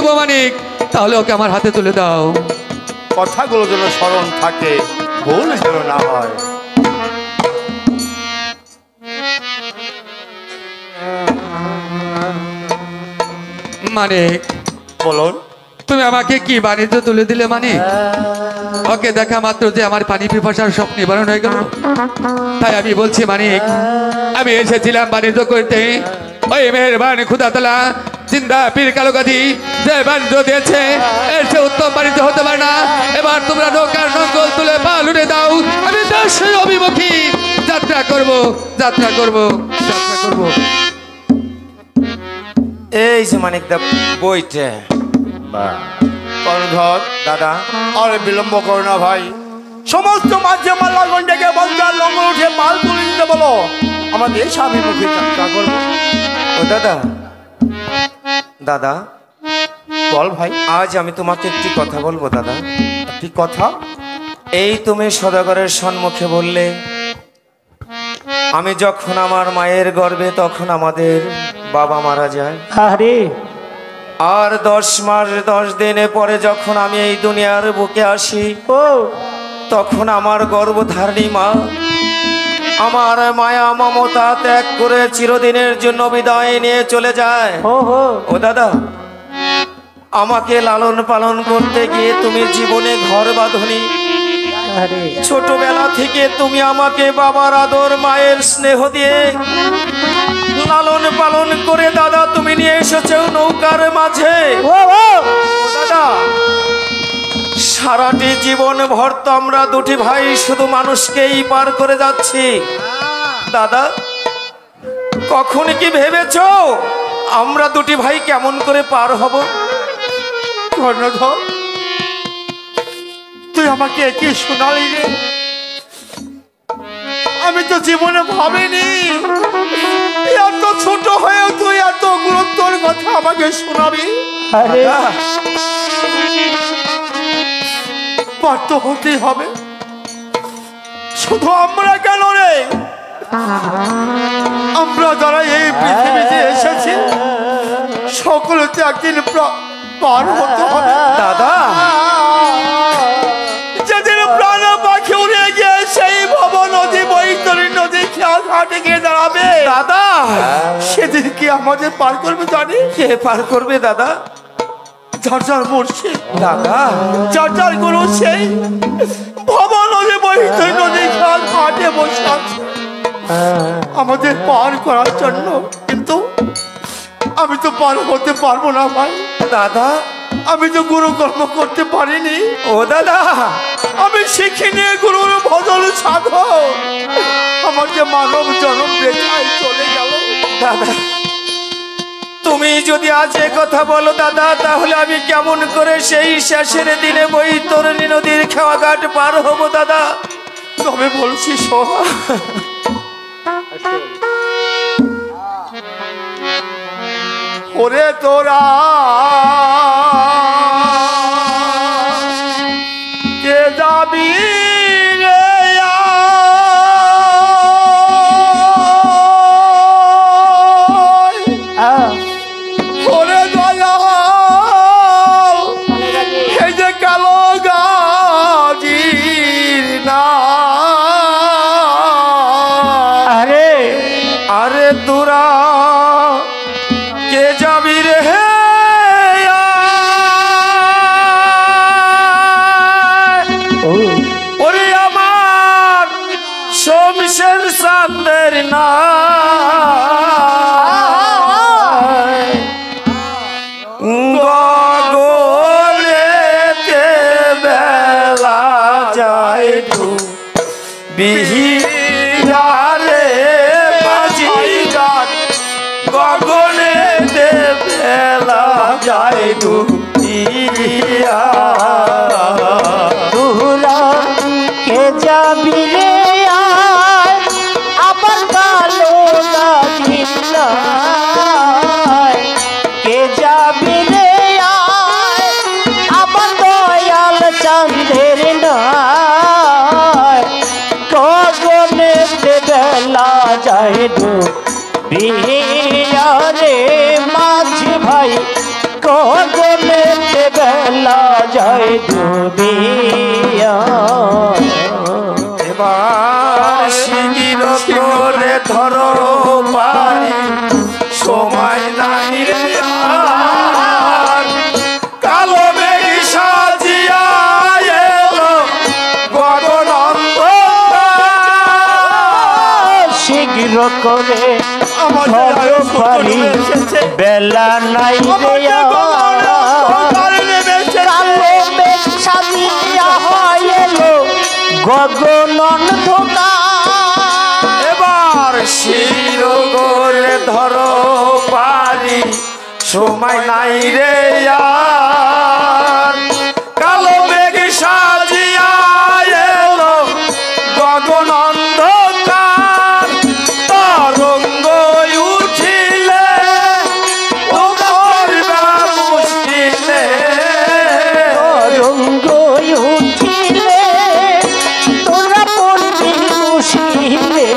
দেবো মানিক, তাহলে ওকে আমার হাতে তুলে দাও। কথাগুলো যেন স্মরণ থাকে, ভুল যেন না হয়। মানিক, বলুন। তুমি আমাকে কি বাণিজ্য তুলে দিলে মানিক? ওকে দেখা মাত্র যে আমার পানি পিপাসার সব নিবারণ হয়ে গেল। তাই আমি বলছি মানিক, আমি এসেছিলাম বাণিজ্য করতে। ওই মেহেরবান খুদা তাআলা জিন্দা পীর কালো গাজী যে বাণিজ্য দিয়েছে, এর চেয়ে উত্তম বাণিজ্য হতে পারে না। এবার তোমরা নৌকার নঙ্গল তুলে পা লুটে দাও, আমি দেশের অভিমুখী যাত্রা করব, যাত্রা করব, যাত্রা করব। এই যে মানিক দা বইটা কর্ণধর দাদা, আর বিলম্ব করো না ভাই। সমস্ত মাঝে মাল্লাগণ ডেকে বলকার লঙ্গল উঠে পাল তুলে দিতে বলো, আমাদের স্বামীমুখী যাত্রা করবো। ও দাদা, দাদা বল ভাই। আজ আমি তোমাকে একটি কথা বলবো দাদা। কি কথা? এই তুমি সদাগরের সম্মুখে বললে আমি যখন আমার মায়ের গর্ভে তখন আমাদের বাবা মারা যায়, আরে আর 10 মাস 10 দিনে পরে যখন আমি এই দুনিয়ার বুকে আসি, ও তখন আমার গর্ভধারিণী মা আমার মায়া মমতা ত্যাগ করে চিরদিনের জন্য বিদায় নিয়ে চলে যায়। ও হো ও দাদা, আমাকে লালন পালন করতে গিয়ে তুমি জীবনে ঘর বাঁধনি। আরে ছোটবেলা থেকে তুমি আমাকে বাবার আদর মায়ের স্নেহ দিয়ে লালন পালন করে দাদা তুমি নিয়ে এসেছো নৌকার মাঝে। ও ও দাদা, সারাটি জীবন ভর তো আমরা দুটি ভাই শুধু মানুষকেই পার করে যাচ্ছি। দাদা, কখন কি ভেবেছো আমরা দুটি ভাই কেমন করে পার হব? কর্ণধর, তুই আমাকে কি শোনালি রে? আমি তো জীবনে ভাবিনি এত ছোট হয়েও তুই এত গুরুত্বর কথা আমাকে শোনাবি। আরে পারত হতেই হবে। শুধু আমরা কেন রে, আমরা যারা এই পৃথিবীতে এসেছি সকলে তো একদিন পার হতে হবে। দাদা, যেদিন প্রাণ পাখি উড়ে গিয়ে সেই ভব নদী বৈতরী নদী খেয়াল ঘাটে গিয়ে দাঁড়াবে দাদা, সেদিন কি আমাদের পার করবে জানি? কে পার করবে দাদা? যার যার মুর্শিদ, দাদা, যার যার গুরু সেই ভব নদী বৈতরী নদী খেয়াল ঘাটে বসে আছে আমাদের পার করার জন্য। কিন্তু আমি তো পার হতে পারবো না ভাই। দাদা, আমি তো গুরু কর্ম করতে পারিনি। ও দাদা, আমি শিখিনি গুরুর ভজন সাধন। আমার যে মানব জন্ম বেচায় চলে গেল। দাদা, তুমি যদি আজ এ কথা বলো দাদা, তাহলে আমি কেমন করে সেই শেষের দিনে বৈতরণী নদীর খেওয়াঘাট পার হব দাদা? তবে বলছি শোন, ওরে তোরা কে যাবি রে ওরে দয়াল, এই যে কালো গাজীর না। আরে আরে তোরা কে যাবি রে ও ওরে আমার শমশের চাঁদের না গগনেতে বেলা যায় বিহিরারে মাঝি গান গগনেতে বেলা যায় ডুবিয়া। তোরা কে যাবি রে আয়, আবার কালো গাজিলায়। কে যাবি রে আয়, আবার দয়াল চাঁদের নাই। গগনেতে বেলা যায় ডুবিয়া রে মাঝি ভাই, গগনে যায় ডুবিয়া। এবার শিগগির করে ধরো পানি, সময় নাই রে আর। কালো মেঘ সাজিয়া এলো গগন অন্ধকার। শীঘ্র করে আমাদের ধরো আয়ুষ পানি, নেমে এসেছে। বেলা নাই রে আমাদের আর। গগনে অন্ধকার নেমে এসেছে। কালো মেঘ সাজিয়া এলো গগন অন্ধকার। এবার শির করে ধরো পানি, সময় নাই রে আর। কালো মেঘ সাজিয়া এলো গগন অন্ধকার। তরঙ্গ উঠিলে তোমার মুশকিলে। তরঙ্গ উঠিলে তোরা পড়বি মুশকিলে।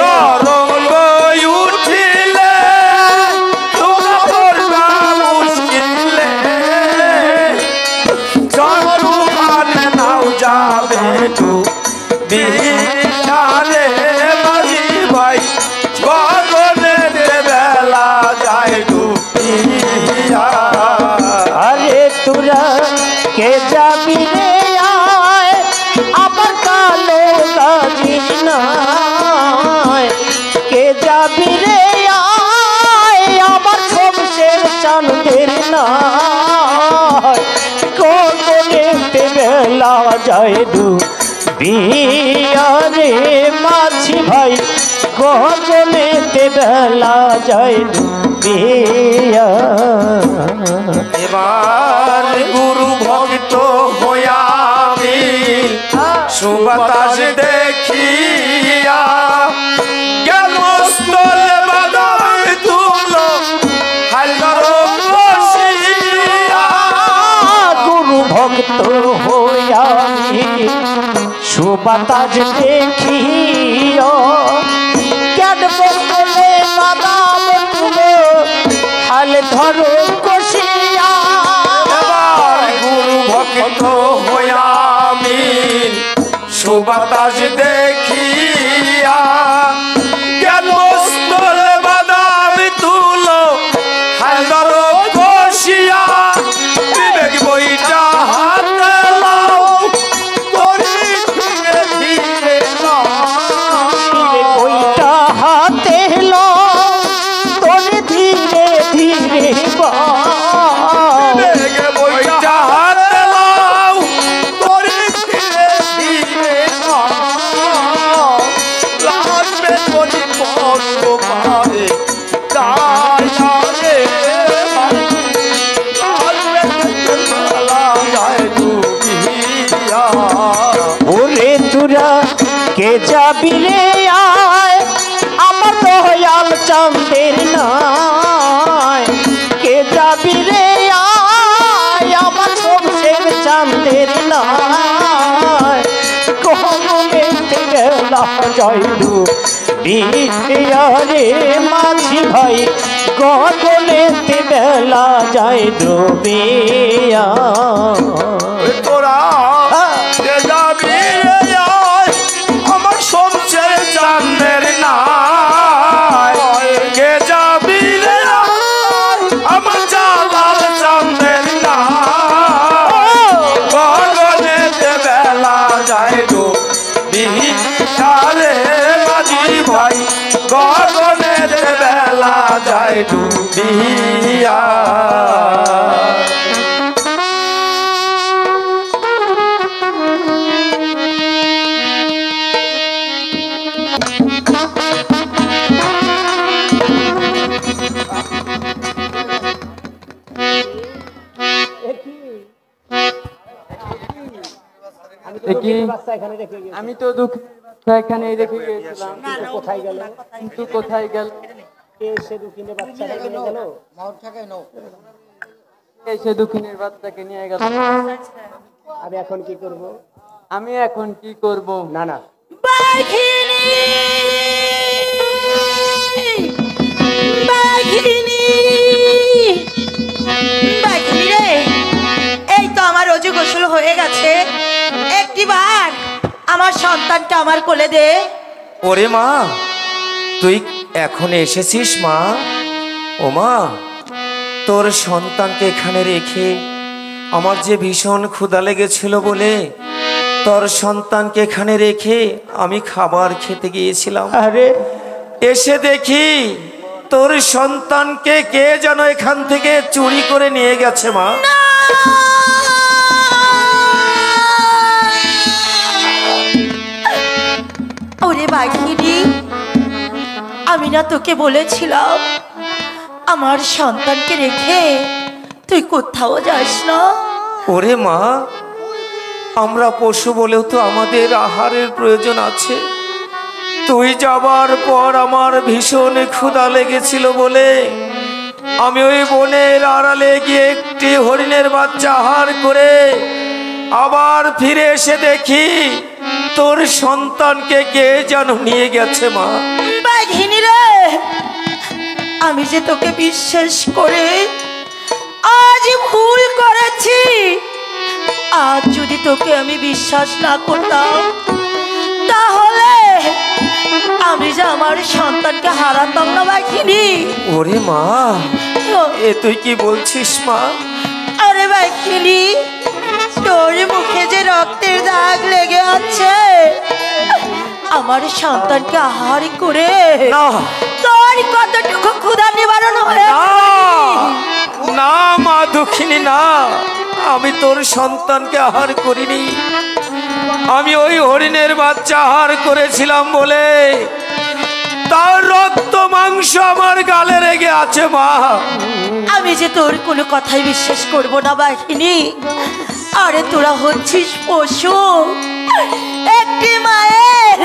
তরঙ্গ উঠিলে তোমরা পড়বা মুশকিলে। জনরুমানে নাও যাবে ডুবিয়ারে মাঝি ভাই, গগনের বেলা যায় ডুবিয়া। আরে তোরা কে যাবি রে আয়, আবার কালো গাজি নাই। কে যাবি রে আয়, আবার সবশের চাঁদের নাই। গগনেতে বেলা যায় ডুবিয়া রে মাঝি ভাই, গগনেতে বেলা যায় ডুবিয়া। এবার গুরু ভক্ত হইয়া আমি সুবাতাস দেখিয়া জ্ঞান স্থলে বাদাম তুলো হালদার বসিয়া। গুরু ভক্ত হইয়া সুবাতাজ দেখিও, জ্ঞান বস্তলে বাদাম তুলো হাল ধরো কষিয়া। এবার গুরু ভক্ত হইয়া আমি সুবাতাস দেখিয়া জ্ঞান স্থলে বাদাম তুলো হালদার বসিয়া। বিবেক বইটা হাতে লাও, করি ধীরে ধীরে লাও। ওইটা হাতে লো তোরে ধীরে ধীরে বাও। বিবেক বইটা হাতে লাও, করি ধীরে ধীরে লাও। লাগবে যদি কষ্ট পারে তাই আরে লাগবে বেলা যায় ডুবিয়া। ওরে তোরা কে যাবি রে আয়, আমার দয়াল চাঁদের নাই। কে যাবি রে আয়, আমার সবশের চাঁদের নাই। গগনেতে বেলা যায় ডুবিয়া রে মাঝি ভাই, গগনেতে বেলা যায় ডুবিয়া। তোরা যে যাবি রে আয়, আমার সবচেয়ে চাঁদের নাই কে যাবি রে আয়, আমার জালাল চাঁদের নাই। গগনেতে বেলা যায় ডুবিয়ারে মাঝি ভাই, গগনেতে বেলা যায় ডুবিয়া। আমি তো দুঃখ এখানে রেখে গিয়েছিলাম, কোথায় গেল? কিন্তু কোথায় গেল? এসে দক্ষিণে বাচ্চাটা কিনে গেল। এসে দক্ষিণের বাচ্চাকে নিয়ে গেল। আমি এখন কি করব? আমি এখন কি করব? না না, বাঘিনী বাঘিনী বাঘিনী রে, এই তো আমার হয়ে গেছে, একটিবার আমার সন্তানটা আমার কোলে দে। ওরে মা, তুই এখন এসেছিস মা? ও মা, তোর সন্তানকে এখানে রেখে আমার যে ভীষণ ক্ষুধা লেগেছিল বলে তোর সন্তানকে এখানে রেখে আমি খাবার খেতে গিয়েছিলাম। আরে এসে দেখি তোর সন্তানকে কে যেন এখান থেকে চুরি করে নিয়ে গেছে মা। ওরে বাঘিনী, আমি না তোকে বলেছিলাম আমার সন্তানকে রেখে তুই কোথাও যাস না? ওরে মা, আমরা পশু বলেও তো আমাদের আহারের প্রয়োজন আছে। তুই যাবার পর আমার ভীষণ ক্ষুধা লেগেছিল বলে আমি ওই বনের আড়ালে গিয়ে একটি হরিণের বাচ্চা আহার করে আবার ফিরে এসে দেখি তোর সন্তানকে কে যেন নিয়ে গেছে মা। বাঘিনী রে, আমি যে তোকে বিশ্বাস করে আজ ভুল করেছি। আজ যদি তোকে আমি বিশ্বাস না করতাম তাহলে আমি যে আমার সন্তানকে হারাতাম না বাঘিনী। ওরে মা, এ তুই কি বলছিস মা? আরে বাঘিনী, তোর মুখে যে রক্তের দাগ লেগে আছে, আমার সন্তানকে আহার করে না তোর কতটুকু ক্ষুধা নিবারণ হয়ে না না মা দুঃখিনী, না, আমি তোর সন্তানকে আহার করিনি। আমি ওই হরিণের বাচ্চা আহার করেছিলাম বলে তার রক্ত মাংস আমার গালে লেগে আছে মা। আমি যে তোর কোনো কথাই বিশ্বাস করব না বাঘিনী। আরে তোরা হচ্ছিস পশু, একটি মায়ের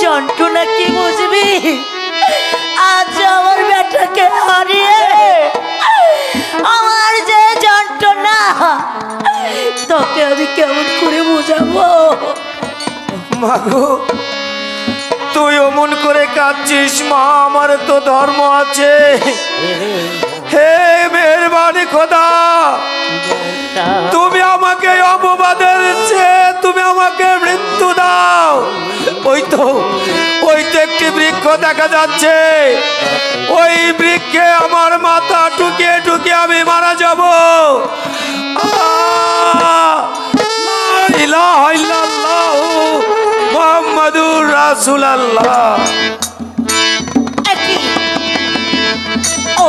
যন্ত্রণা কি বুঝবি? আজ আমার বেটাকে হারিয়ে আমার যে যন্ত্রণা তোকে আমি কেমন করে বোঝাবো? মাগো, তুই অমন করে কাঁদছিস মা, আমার তো ধর্ম আছে। হে মেহেরবানি খোদা, তুমি আমাকে অপবাদের চেয়ে তুমি আমাকে মৃত্যু দাও। ওই তো একটি বৃক্ষ দেখা যাচ্ছে, ওই বৃক্ষে আমার মাথা ঠুকিয়ে ঠুকিয়ে আমি মারা যাব। ইলাহা ইল্লাল্লাহু মুহাম্মাদুর রাসূলুল্লাহ।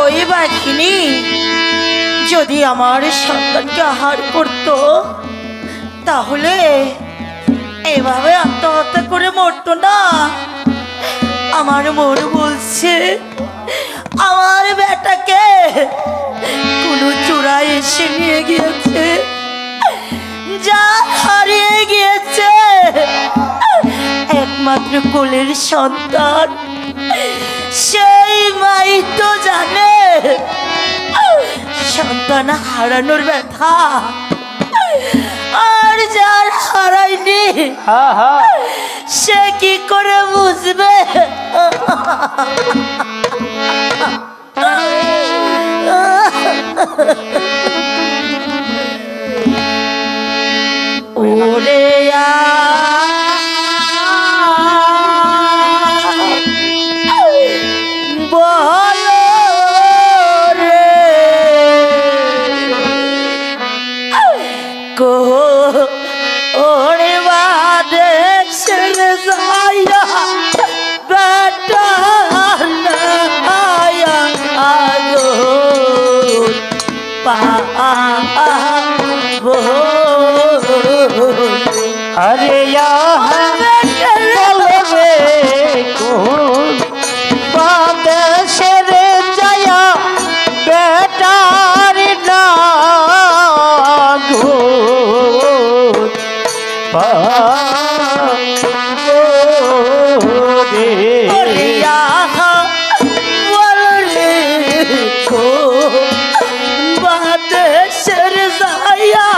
ওই বাঘিনী যদি আমার সন্তানকে আহার করত তাহলে এভাবে আত্মহত্যা করে মরতো না। আমার মন বলছে আমার বেটাকে কোনো চোরাই এসে নিয়ে গিয়েছে, যা হারিয়ে গিয়েছে একমাত্র কোলের সন্তান, সেই মাই তো জানে সন্তান হারানোর ব্যথা। আর যার হারায়নি সে কি করে বুঝবে? ওরে বলো রে ওরে বাদে ছেড়ে যাইয়া বেটা নাইয়া আগো পাবো। अरे यहाँ बोले कौन बात शेर जया बेटार नागो अरे यहाँ बोले कौन बात शेर जया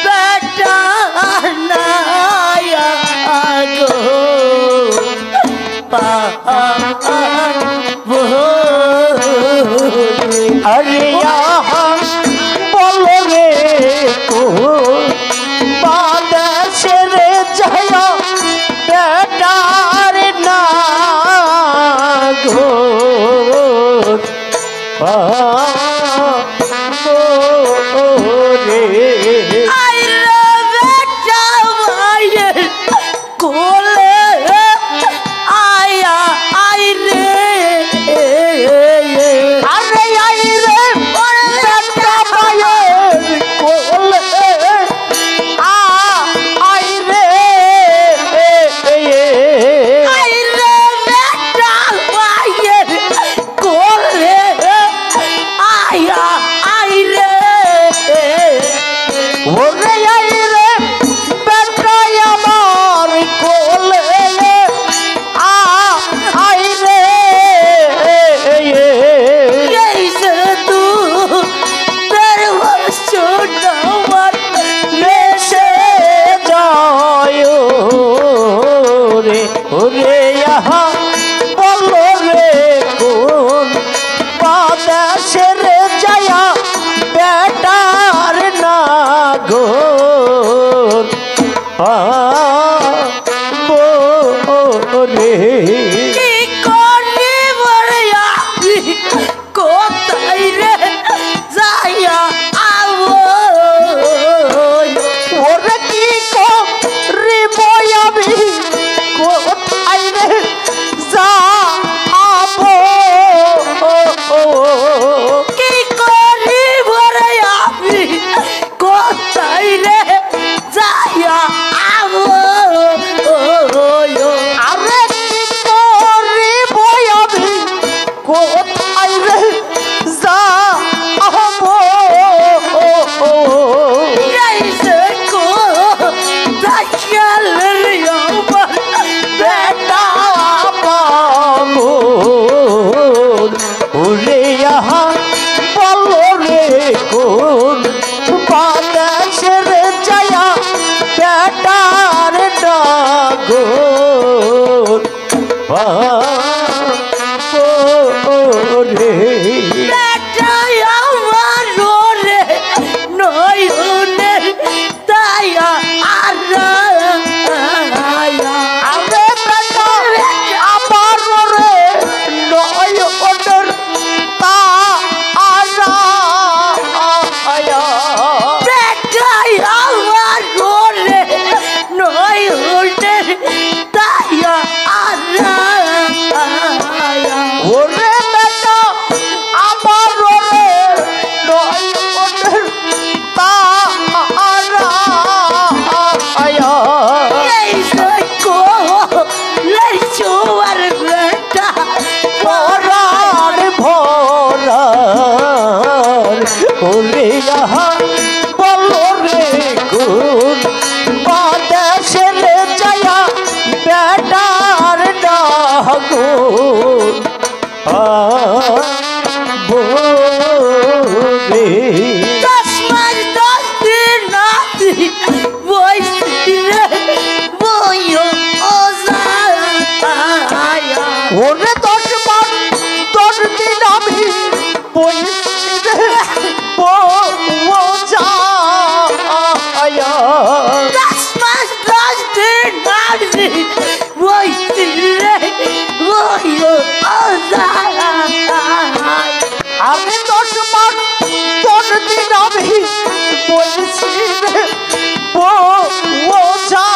बेटा नाया आगो पाबो। अरे यहाँ बोले कौन পাবো রে। কি করি বলে আমি কোথায় রে যাইয়া আবো ওরে কি করিব আমি কোথায় রে যাবো। কি করি বলে আমি কোথায় রে যাইয়া আবো আরে কি করিব আমি কোথায় রে যাবো। এইসে কো দাইয়ালের আমার বেটা পাবো ওরে আহা বলো রে কোন বাদেশের যায়া বেটার ডাগর পাবো রে। বেটা আমার রে নয়নের দায়া আর আরে বেটা আমার রে নয় ওদের তা আরা আয়া। বেটাই আমার রে নয়নের দায়া আর ওরে বেটা আমার রে নয় ওদের তা আরা আয়া। এইসে কো লইছোয়ার বেটা পরার ভরার ওরে আহা বলো রে কোন বাদেশের যায়া বেটার ডাগর পাবো রে। 10 মাস 10 দিন নাতি বইছি রে বইও ওজায়া ওরে 10 মাস 10 দিন আমি বইছি রে বোঝায়া। 10 মাস 10 দিন নাতি বইছি রে বইও ওজায়া আমি 10 মাস 10 দিন আমি বইছি রে বোঝায়া।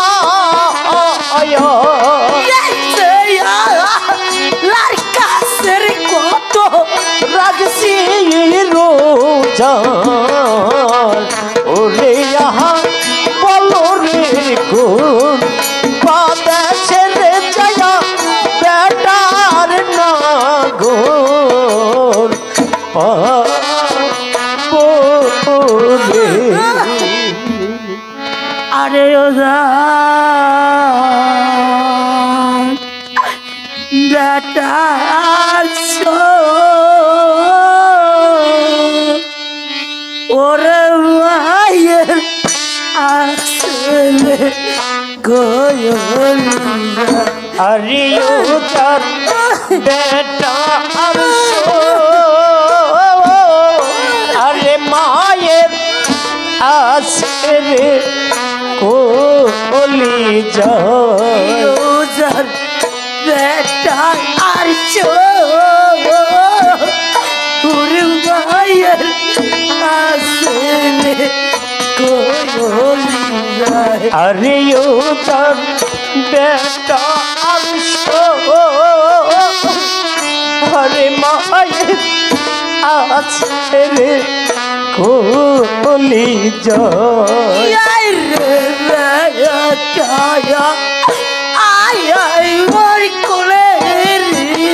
লারকাসের কত রাগসি রোজার ওরে আহা বলো রে কোন বাদেশের যায়া বেটার নাগর পাবো রে। আরে ওজা বেটার ওরে মায়ের আসলে গয়লিয়া আরে উতার বেটা আরশো আরে মায়ের আছে রে কোলি যায় ওজার বেটা আর ওরে মায়ের আসলে গয়লিয়া আরে উতার বেটা আরশো আরে মায়ের আছে রে কোলি যায় আয় রে বেটা আয় আয় মোর কোলে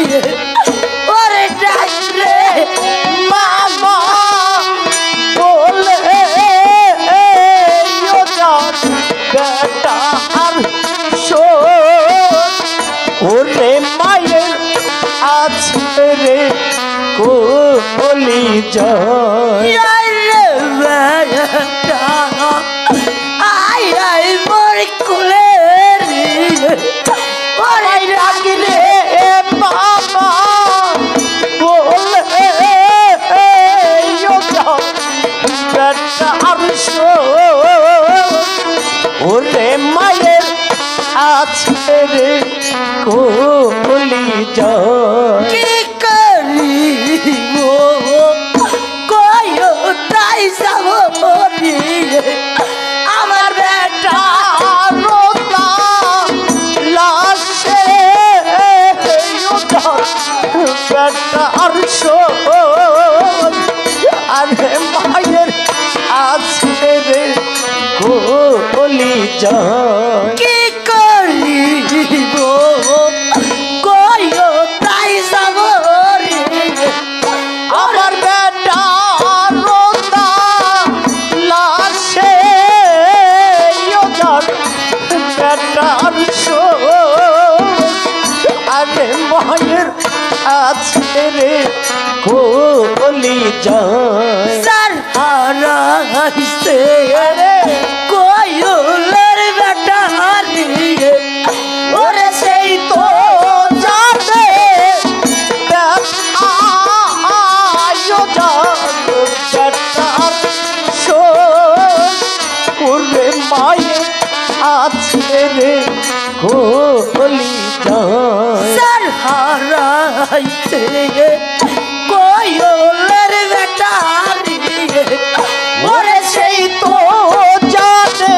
রে ওরে ডাক রে মামা বলে ওজার বেটা আর ওরে মায়ের আছে রে কোলি যায় আয় রে বেটা আয় আয় মোর কোলে রে ওরে ডাক রে মামা বলে ওজার বেটা আর ওরে মায়ের আছে রে কলি জয় কি করি ও কয় তাই যাব আমার বেটা রোতা লাশে বেটার শোন আরে মায়ের আছে রে কলি জয় কি করিব কয় তাই যাব আমার বেটা রোতা লাশে বেটার শোন আরে মায়ের আছে রে কলি জয় সার হারাইছে কয়লের বেটা হারিয়ে ওরে সেই তো জানে বেটার শোন ওরে মায়ের আছে রে কলি জয় সার হারাইছে কয়লের বেটা হারিয়ে ওরে সেই তো জানে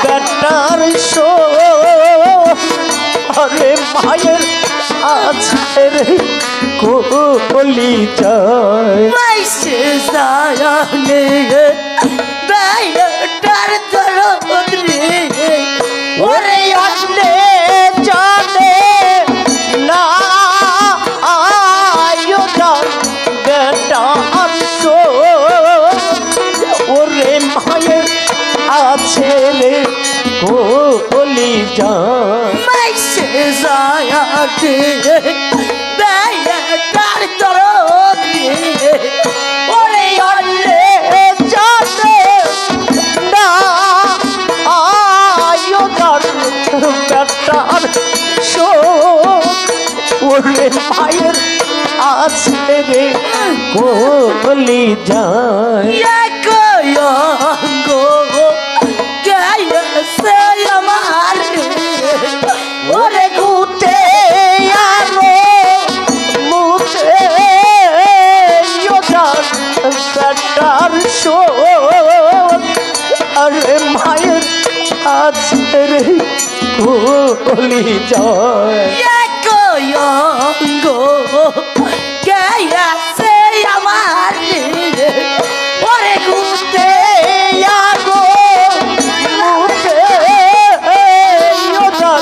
বেটার শোন আরে মায়ের আছে রে কলি জয় মাইসে জানে বেটার দরদরে ওরে আনে জানে না আয়োজন বেটার শোন ওরে মায়ের আছে রে কলি জয় মাইসে জানে বেটার দরদরে ওরে আনে জানে না আয়োজন বেটার শোন ওরে মায়ের আছে রে কলি যায় গো গেছে আমার ওরে গুতে আরো মুতে ইয়োজার বেটার শোন আরে মায়ের আছে রে কলি যায় গো গেছে আমার ওরে ঘুরতে আগো মুতে ইয়োজার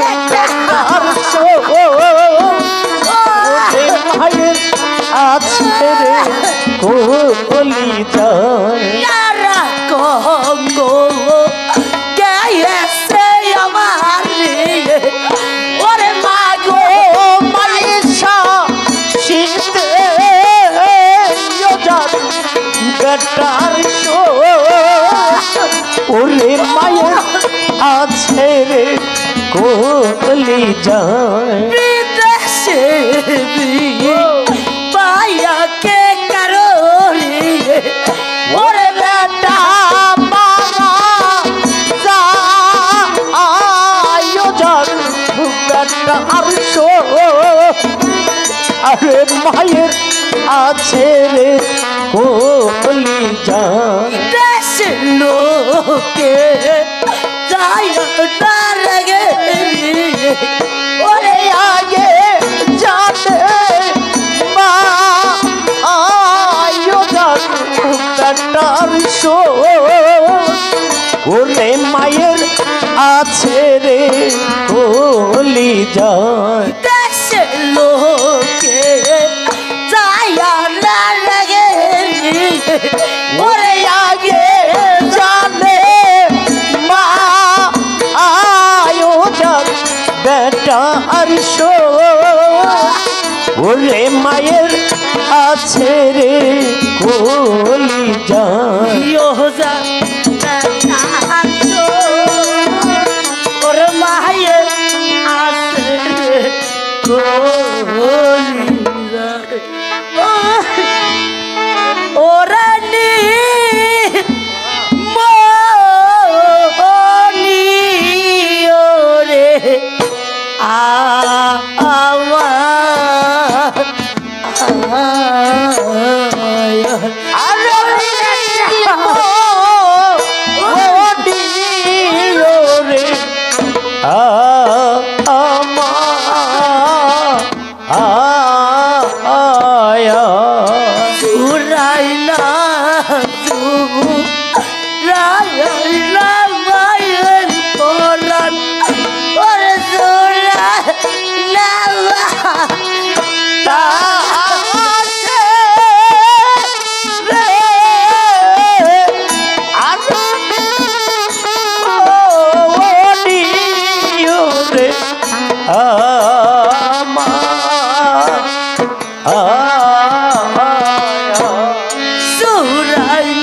বেটার শোন ওরে মায়ের আছে রে কলি যায় কঙ্গো গেছে আমার ওরে মাগো মাইশা শীতে ইয়োজার বেটার শোন ওরে মায়ের আছে রে কলি যায় বিদেশে পায়া কে কারণে ওরে বেটা মারা যা আয়োজন বেটার শোন আরে মায়ের আছে রে কলি যায় দেশে লোকে যায় গে ওরে আগে যাতে মা আয়োজন বেটার শোন ওরে মায়ের আছে রে কলি যায় দেশে লোকে যায় গে ওরে আগে জানে মা আয়োজন বেটার শোন ওরে মায়ের আছে রে কলি যায় ওর মায়ে আছে ওরা নি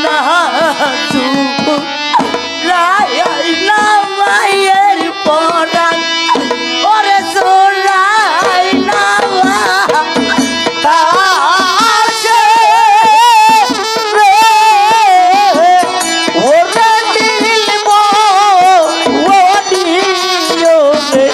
না রাই না মায়ের পরাণ ওরে জোড়াই না কাছে রে ওরে দিলব ও দিও রে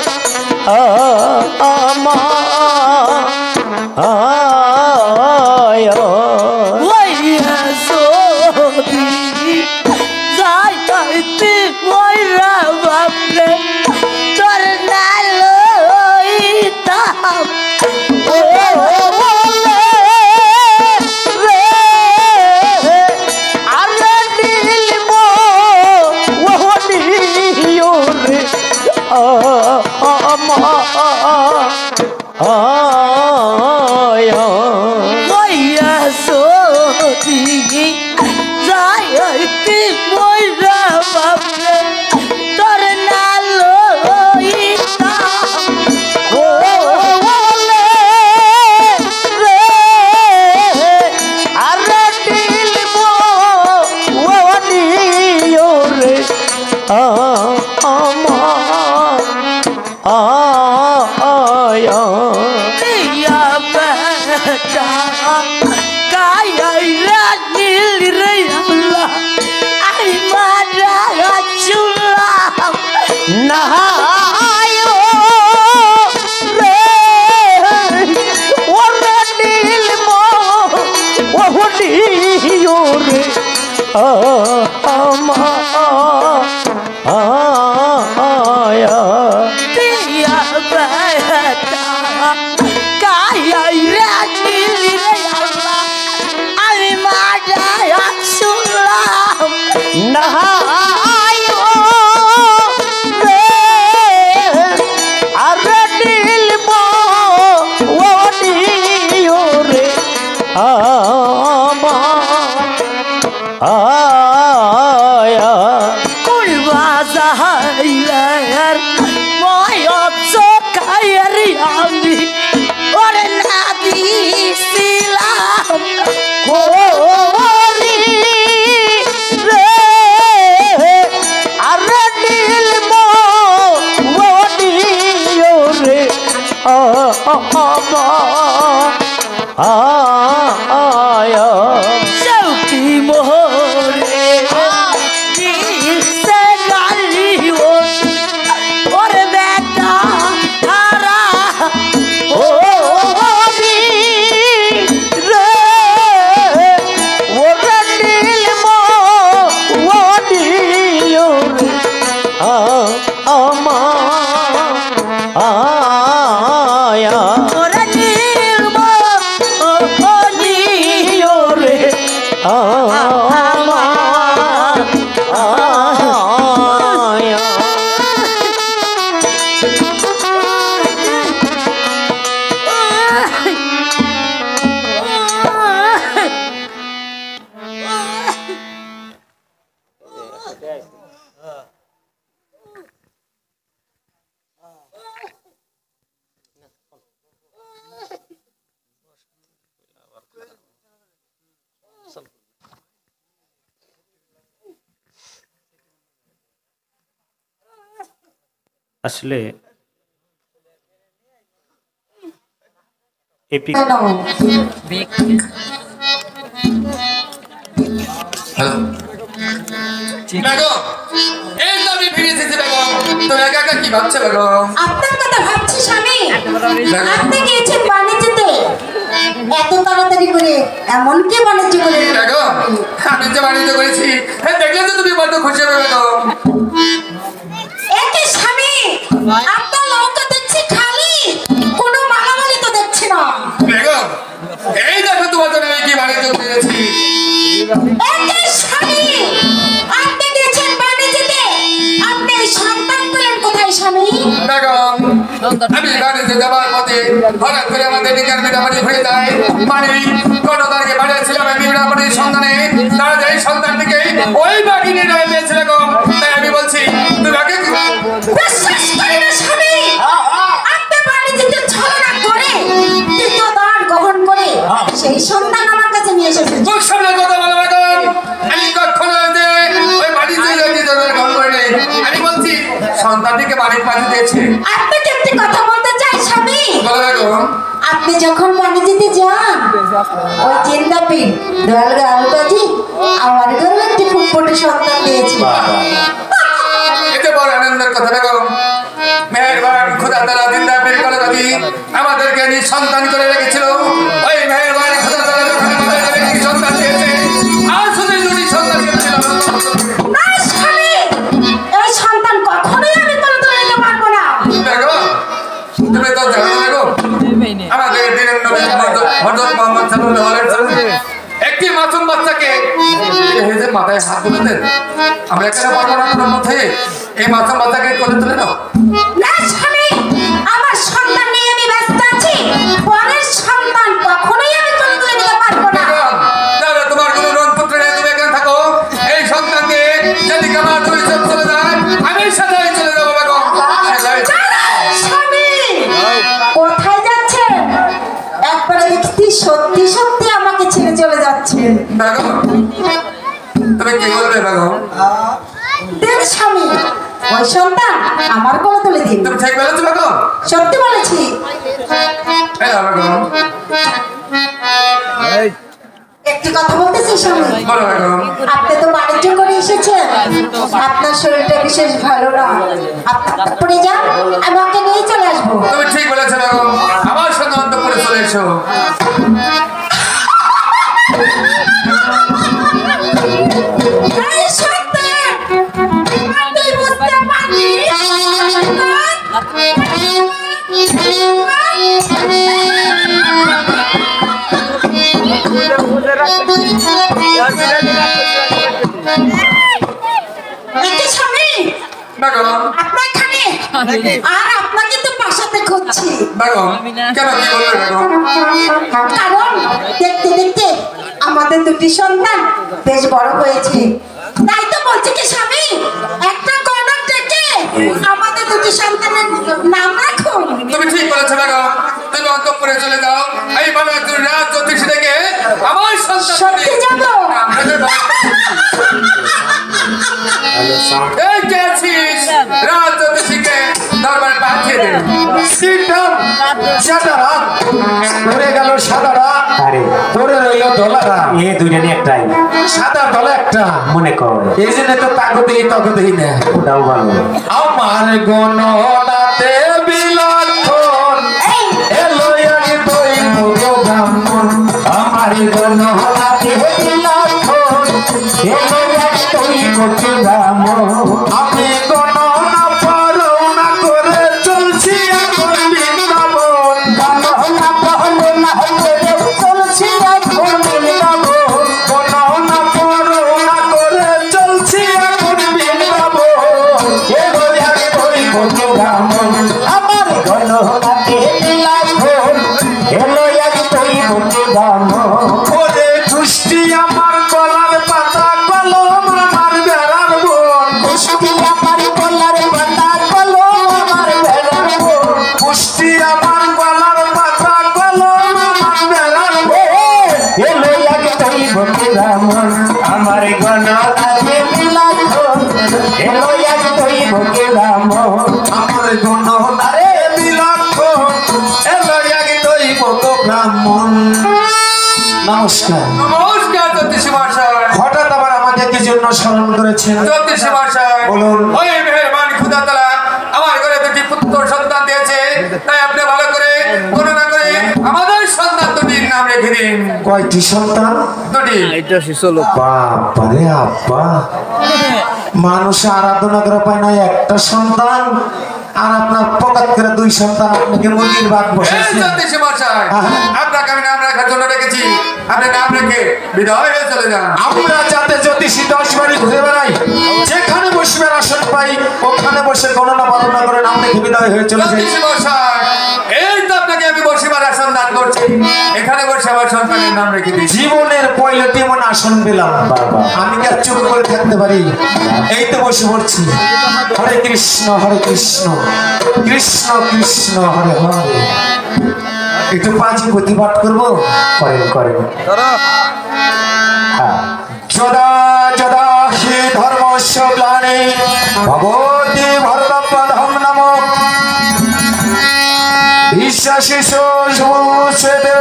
আসলে আপনার কথা ভাবছি স্বামী। আপনি গিয়েছেন বাণিজ্যতে, এত তাড়াতাড়ি করে এমন কি বাণিজ্য করে? আমি যে বাণিজ্য করেছি দেখলে তো তুমি বড্ড খুশি হবে বেগম। একই স্বামী, আপনার নৌকা দেখছি খালি, কোনো মালামালি তো দেখছি না। বেগম এই দেখো তোমার জন্য আমি কি বাণিজ্য করেছি। একই স্বামী, আপনি গিয়েছেন বাণিজ্যতে, আপনি এই সন্তান পেলেন কোথায় স্বামী? বেগম আমি বাণিজ্যে যাবার পথে হঠাৎ করে আমাদের বিকার বিড়াবাড়ি হয়ে যায়। মানে কোনো তারিখে বাড়িয়েছিলাম আমি বিড়াবাড়ির সন্ধানে, তারা যে সন্তানটিকে ওই বাড়ি নিয়ে যাবে পেয়েছিল বেগম। তাই আমি বলছি তুমি আগে বিশ্বাস করি না স্বামী, আপনি বাণিজ্যতে ছলনা করে দ্বিতীয় দান গ্রহণ করে সেই সন্তান আমার কাছে নিয়ে এসেছেন। মুখ সামনে কথা বলো বেগম। যখন বাণিজ্যতে যান ওই জিন্দাপীর দয়াল গালবাজি আমার ঘরে একটি ফুটফুটে সন্তান দিয়েছে। এতে বড় আনন্দের কথা বেগম। মেহেরবান খোদা তাআলা জিন্দা পীর কলকাতি আমাদেরকে নিঃসন্তান করে রেখেছিল। ওই মেহেরবান খোদা তাআলা যখন আমাদেরকে একটি সন্তান দিয়েছে, আর শুধু দুটি সন্তান দিয়েছিল। না স্বামী, এই সন্তান কখনোই আমি কোলে তুলে নিতে পারবো না। বেগম, তুমি তো জানো বেগম, আমাদের দিনের নবী হযরত মুহাম্মদ সাল্লাল্লাহু আলাইহি ওয়াসাল্লাম একটি মাসুম বাচ্চাকে হেজের মাথায় হাত তুলে দেন। আমরা এখানে বর্ণনা করার মধ্যে এই মাসুম বাচ্চাকে কোলে তুলে নাও। না স্বামী, আমার সন্তান নিয়ে আমি ব্যস্ত আছি। পরের সন্তান কখনোই আমি কোলে তুলে নিতে পারবো না। বেগম, তাহলে তোমার কোনো রণপুত্র নেই, তুমি এখানে থাকো। এই সন্তানকে যদি আমার দুই চোখ চলে যায়, আমি সাথে চলে যাবো বেগম। স্বামী, কোথায় যাচ্ছেন? একবারে দেখতে সত্যি সত্যি আমাকে ছেড়ে চলে যাচ্ছেন। বেগম, তুমি কি বলবে বেগম? দেন স্বামী, ওই সন্তান আমার কোলে তুলে দিন। তুমি ঠিক বলেছো বেগম? সত্যি বলেছি। এই নাও বেগম। একটি কথা বলতেছি স্বামী, বলো বেগম। আপনি তো বাণিজ্য করে এসেছেন, আপনার শরীরটা বিশেষ ভালো না। আপনি পড়ে যান, আমি ওকে নিয়ে চলে আসবো। তুমি ঠিক বলেছো বেগম, আমার সঙ্গে অন্তঃপুরে চলে এসো। এই সন্তান, তুই বুঝতে পারলি? একে স্বামী, বেগম, আপনার এখানে আর আপনাকে তো বাসাতে খুঁজছি। বেগম, কেন কি বলবে বেগম? কারণ দেখতে দেখতে আমাদের দুটি সন্তান বেশ বড় হয়েছে। তাই তো বলছি কি স্বামী, একটা কনক ডেকে আমাদের দুটি সন্তানের নাম রাখুন। তুমি ঠিক বলেছো বেগম, তুমি অন্তঃপুরে চলে যাও। এই ভালো একজন রাজ জ্যোতিষ দেখে আমার সন্তান সত্যি যাবো? এই কে আছিস? রাজ জ্যোতিষীকে দরবারে পাঠিয়ে দে। পড়ে গেল সাদারা, আরে পড়ে রইল দলারা। এ দুইটা নিয়ে একটাই সাদা দলা একটা, মনে কর, এই জন্য তো তাগতেই তগতেই না। ওটাও ভালো। আমার গণনাতে বিলাক্ষণ এলো আগে তুই মুখো ব্রাহ্মণ। আমার গণনাতে বিলাক্ষণ এলো আগে তুই মুখো ব্রাহ্মণ। আমি গণনা পড়না করে চলছি এখন বৃন্দাবন। গণনা পড়না করে চলছি এখন বৃন্দাবন। গণনা পড়না করে চলছি এখন বৃন্দাবন। এলো আগে তুই মুখো ব্রাহ্মণ। আমার গণনাতে বিলাক্ষণ এলো আগে তুই মুখো ব্রাহ্মণ। ওরে দুষ্টি আমার গলার পাতা কলম আমার বেড়ার বোন। দুষ্টি আমার গলার পাতা কলম আমার বেড়ার বোন। দুষ্টি আমার গলার পাতা কলম আমার বেড়ার বোন। এলো আগে তুই মুখো ব্রাহ্মণ। আমার গণনাতে বিলাক্ষণ এলো আগে তুই মুখো ব্রাহ্মণ। আমার গণনারে বিলাক্ষণ এলো আগে তুই মুখো ব্রাহ্মণ। নমস্কার। নমস্কার জ্যোতিষী মহাশয়। হঠাৎ আবার আমাকে কি জন্য স্মরণ করেছেন? জ্যোতিষী মহাশয়, বলুন। ওই মেহেরবান খোদা তাআলা আমার ঘরে দুটি পুত্র সন্তান দিয়েছে। তাই আপনি ভালো করে গণনা করে আমাদের সন্তান দুটির নাম রেখে দিন। কয়টি সন্তান? দুটি। বাবারে আব্বা, মানুষ আরাধনা করে পায় না একটা সন্তান, আর আপনার পকেট করে দুই সন্তান। আপনাকে মুরগির ভাগ এই বসেছে। জ্যোতিষী মহাশয়, হ্যাঁ। আপনাকে আমি নাম রাখার জন্য রেখেছি। আপনি নাম রেখে বিদায় হয়ে চলে যান। আমরা যাতে জ্যোতিষী 10 বাড়ি ঘুরে বেড়াই, যেখানে বসবার আসন পাই ওখানে বসে গণনা বর্ণনা করে নাম রেখে বিদায় হয়ে চলে যাই। জ্যোতিষী মহাশয়, এই তো আপনাকে আমি বসিবার আসন দান করছি। এখানে বসে আমার সন্তানের নাম রেখে দিই। জীবনের পয়লতে এমন আসন পেলাম, আমি কি আর চুপ করে থাকতে পারি? এই তো বসে পড়ছি। হরে কৃষ্ণ কৃষ্ণ কৃষ্ণ হরে হরে। একটু পাঁচি প্রতিপাঠ করবো। করেন করেন। হ্যাঁ, যদা যদা হি ধর্মস্য গ্লানি ভবতি ভারতপদম নমঃ ঈশা শিশু সুশ্রেতে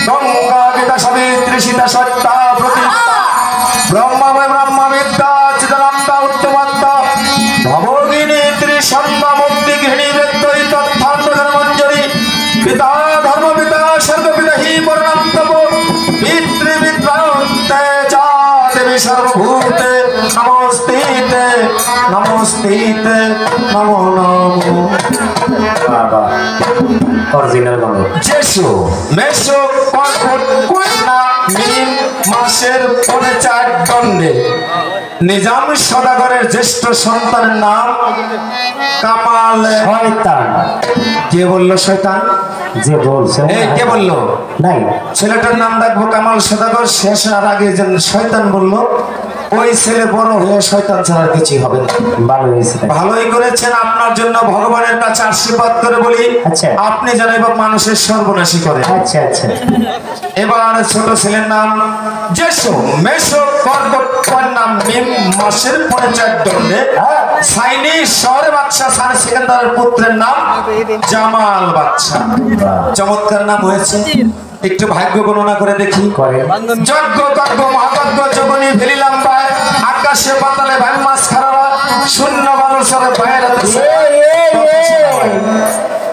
গঙ্গা গীতা সাবিত্রী সীতা সত্তা প্রতিষ্ঠা ব্রহ্মময় ব্রহ্মবিদ্যা চিদানন্দা উত্তমাত্মা ভবগিনী ত্রিসন্ধ্যা মুক্তি গৃহিণী বেত্তরি তত্থান্ত ধর্মঞ্জরি পিতা ধর্ম পিতা স্বর্গপিতা হি বর্ণান্তব পিতৃবিদ্রান্তে চা দেবী সর্বভূতে নমস্তিতে নমস্তিতে নমো নমো। বাবা অরিজিনাল গান। যেসু মেসো কর্কট কন্যা মিন মাসের 4 দণ্ডে নিজাম সদাগরের জ্যেষ্ঠ সন্তানের নাম কামাল। শয়তান। কে বললো শয়তান? যে বলছে এই কে বললো? নাই ছেলেটার নাম রাখবো কামাল সদাগর, শেষ আর আগে যেন শয়তান বললো। ওই ছেলে বড় হয়ে শয়তান ছাড়া কিছুই হবে না। ভালো হয়েছে। ভালোই করেছেন। আপনার জন্য ভগবানের কাছে আশীর্বাদ করে বলি, আচ্ছা। আপনি যেন এবার মানুষের সর্বনাশী করেন। আচ্ছা আচ্ছা। এবার ছোট ছেলের নাম যেসু মেসো কর্কট কন্যা মিম মাসের 4 দণ্ডে সাইনি শহরে বাদশা সান সিকান্দারের পুত্রের নাম জামাল বাদশা। চমৎকার নাম হয়েছে। একটু ভাগ্য গণনা করে দেখি। করে যজ্ঞ কর্গ মহাযজ্ঞ যোগনী ফেলিলাম পায় আকাশে পাতালে ভাই মাছ খারাপ শূন্য মানুষের বাইরে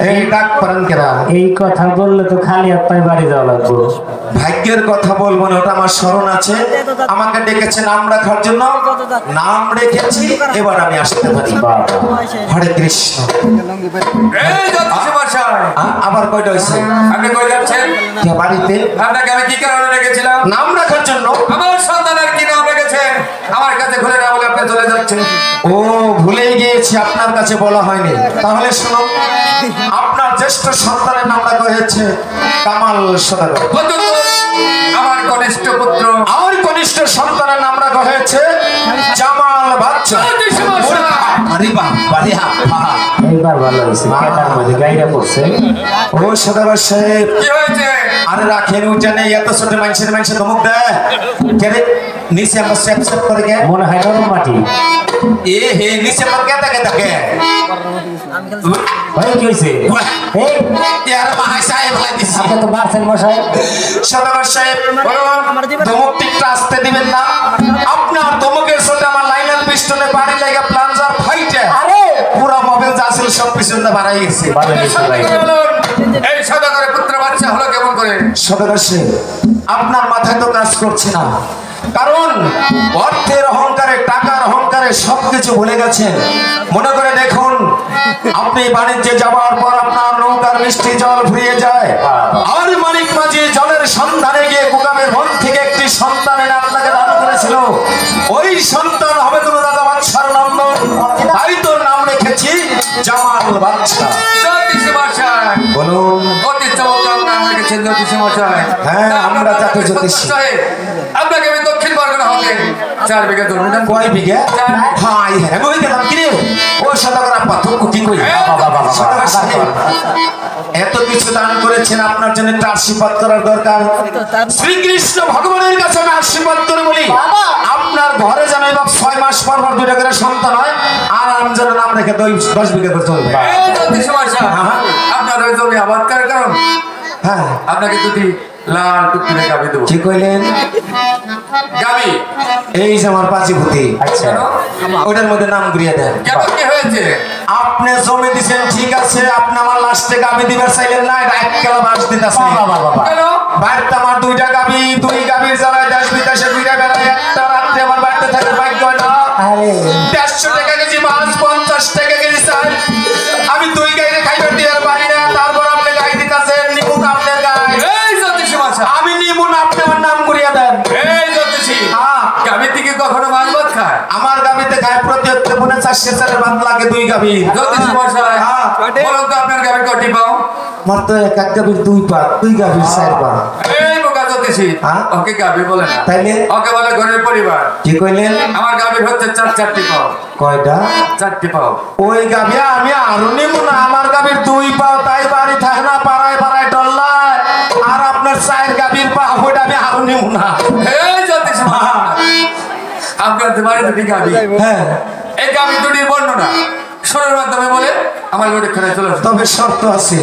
এই ডাক পারেন কেরা? এই কথা বললে তো খালি হাত পায়ে বাড়ি যাওয়া লাগবে। ভাগ্যের কথা বলবো না, ওটা আমার স্মরণ আছে। আমাকে ডেকেছে নাম রাখার জন্য, নাম রেখেছি, এবার আমি আসতে পারি। হরে কৃষ্ণ। এই জ্যোতিষী মশাই, আবার কয়টা হয়েছে? আপনি কই যাচ্ছেন? কে বাড়িতে? আপনাকে আমি কি কারণে রেখেছিলাম? নাম রাখার জন্য। আমার সন্তানের কি নাম রেখেছেন? আমার কাছে খুলে না বলে আপনি চলে যাচ্ছেন। ও ভুলেই গিয়েছি, আপনার কাছে বলা হয়নি। তাহলে শুনুন, আপনার জ্যেষ্ঠ সন্তানের নাম রাখা হয়েছে কামাল সদাগর। অন্তত আমার কনিষ্ঠ পুত্র, আমার কনিষ্ঠ সন্তানের নাম রাখা হয়েছে জামাল বাদশা। জ্যোতিষী মশাই, আরে বাহ, বারে বাহ। এইবার ভালো হয়েছে। কেটার মধ্যে গাইরা পড়ছে। ও সদাগর সাহেব, কি হয়েছে? আরে রাখেন উঠে নেই, এত ছোট মানুষের ধমক দেয় কে রে? নিচে আমরা স্যাপ স্যাপ করে গে। মনে হয় নরম মাটি। এ হে নিচে আমরা কে থাকে থাকে ভাই কি হয়েছে? এই ইয়ার মাহাই সাহেব বলে দিছি। আপনি তো মারছেন মশাই। সদাগর সাহেব ধমক টিকটা আসতে দিবেন না। আপনার ধমকের সাথে আমার লাইনার পিস্টনে বাড়ি লাগা প্লাঞ্জার ফাইটে আরে পুরো মোবাইল যা ছিল সব পিছনে বাড়াই গেছে। ভালো হয়েছে ভাই। এই সদাগরের পুত্র বাচ্চা হলো কেমন করে? সদাগর সাহেব, আপনার মাথায় তো কাজ করছে না, কারণ অর্থের অহংকারে, টাকার অহংকারে সবকিছু ভুলে গেছেন। মনে করে দেখুন, আপনি বাণিজ্যে যাওয়ার পর আপনার নৌকার মিষ্টি জল ফুরিয়ে যায়, আর মানিক মাঝি জলের সন্ধানে গিয়ে কুকামের মন থেকে একটি সন্তান এনে আপনাকে দান করেছিল। ওই সন্তান হবে তুমি দাদা বাদশার নন্দন, তাই তোর নাম রেখেছি জামাল বাদশা। জ্যোতিষী মশাই, বলুন। অতি চমৎকার নাম রেখেছেন জ্যোতিষী মশাই। হ্যাঁ, আমরা যাতে জ্যোতিষী। আপনাকে আমি দক্ষিণ বরগুনা হতে 4 বিঘা জমি দান কয় বিঘা? হাই হ্যাঁ বই গেলাম কি রে? ও সদাগর আপা তুমি কি কই? সদাগর সাহেব, এত কিছু দান করেছেন, আপনার জন্য একটা আশীর্বাদ করার দরকার। শ্রীকৃষ্ণ ভগবানের কাছে আমি আশীর্বাদ করে বলি, আপনার ঘরে যেন এবার 6 মাস পর পর 2টা করে সন্তান হয়, আর আমি যেন নাম রেখে 10 বিঘা করে চলবে। এই জ্যোতিষী মশাই, আপনার ওই জমি আবাদ করার কারণ হ্যাঁ, আপনাকে দুটি লাল টুকরে গাবি দেবো। কি কইলেন? গাবি? এই যে আমার পাঁচি ভূতি, আচ্ছা ওটার মধ্যে নাম ঘুরিয়ে দেন। কেন, কি হয়েছে? আপনি জমি দিছেন ঠিক আছে, আপনি আমার লাস্টে গাবি দিবার চাইলেন না, এটা এক কেলা বাস দিতেছে। কেন? বাড়িতে আমার 2টা গাবি, 2 গাবির জ্বালায় দেশ বিদেশে ঘুরে বেড়ায়, একটা রাত্রে আমার বাড়িতে থাকার ভাগ্য হয় না। আরে 150 টাকা কেজি মাছ, 50 টাকা কেজি চাল, আমি 2 গাইরে খাইবার দিয়ে পারি না, তারপর আপনি গাই দিতেছেন, নিমুন আপনার গাই। এই জ্যোতিষী মশাই, আমি নিমুন, আপনি আমার নাম ঘুরিয়ে দেন। এই জ্যোতিষী, গাবি থেকে কখনো মাছ ভাত খায়? আমার গাবিতে খায় প্রতি হচ্ছে 400 চালের ভাত লাগে 2 গাবি। জ্যোতিষী মশাই, বলুন তো আপনার গাবি কটি পাও? আমার তো এক গাবির 2 পা, 2 গাবির 4 পা। এই বোকা জ্যোতিষী, ওকে গাবি বলে না, তাইলে ওকে বলে ঘরের পরিবার। কি কইলেন? আমার গাবির হচ্ছে 4টি পাও। কয়টা? 4টি পাও। ওই গাবি আমি আরো নিব না, আমার গাবির 2 পাও, তাই বাড়ি থাকে না, পাড়ায় পাড়ায় টল্লায়, আর আপনার 4 গাবির পা, ওইটা আমি আরো নিব না। এই জ্যোতিষী মশাই, আপনার বাড়ি দুটি গাবি, হ্যাঁ, এই গাবি দুটির বর্ণনা সুরের মাধ্যমে বলে আমার ঘরে খেলায় চলে আসো। তবে শর্ত আছে,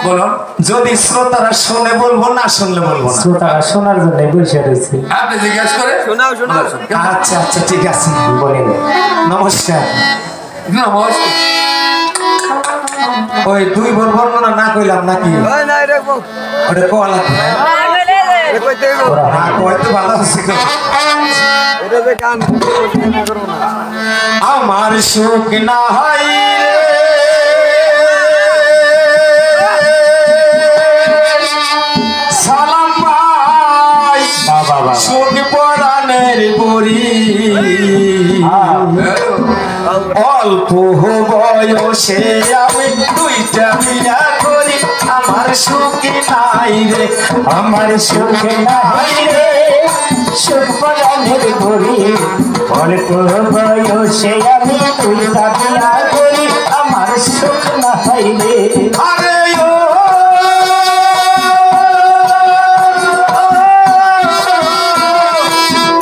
বলুন। যদি শ্রোতারা শুনে বলবো, না শুনলে বলবো না। শ্রোতারা শোনার জন্য বসে রয়েছে। আপনি জিজ্ঞেস করে আচ্ছা আচ্ছা ঠিক আছে, বলেন। নমস্কার। নমস্কার। ওই দুই বোন বর্ণনা না কইলাম নাকি? ওটা কোয়া লাগবে না? না কইতে ভালো আছে। আমার সুখ না হয় সালাম ভাই, সুখ পরাণের পরি, অল্প বয়সে আমি দুইটা বিয়া করি, আমার সুখ নাই রে, আমার সুখ নাই রে, সুখ পরাণের ভরি, অল্প বয়সে আমি দুইটা বিয়া করি, আমার সুখ না হইলে। আরে ও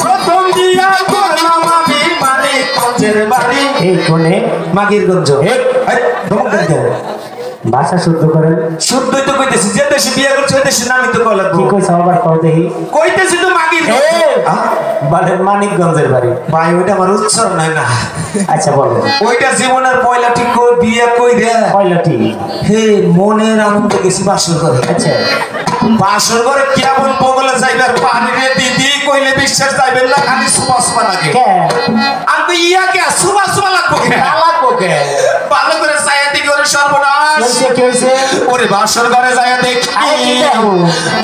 প্রথম বিয়া করলাম আমি মানিকগঞ্জের বাড়ি। এই কোনে মাগিরগঞ্জ। ভাষা শুদ্ধ করেন। শুদ্ধই তো কইতেছি, যে দেশে বিয়া করছে ওই দেশের নামই তো কল কি কইছ আবার কও দেখি। কইতেছি তো মাগিরগঞ্জ। বলেন মানিকগঞ্জের বাড়ি। ভাই ওইটা আমার উচ্চারণ নাই না। আচ্ছা বলেন। ওইটা জীবনের পয়লা ঠিক বিয়া কই রে পয়লাটি। হে মনের আনন্দ গেছি বাসর করে। আচ্ছা বাসর করে কেমন বগলে যাইবার পানি রে দিদি কইলে বিশ্বাস যাইবেন না, খালি সুবা সুবা লাগে। কে আমি ইয়াকে সুবা সুবা লাগবো কে? লাগবো কে? ভালো করে সায়াতি করে সর্বনাশ। কি হইছে? ওরে বাসর ঘরে যায় দেখি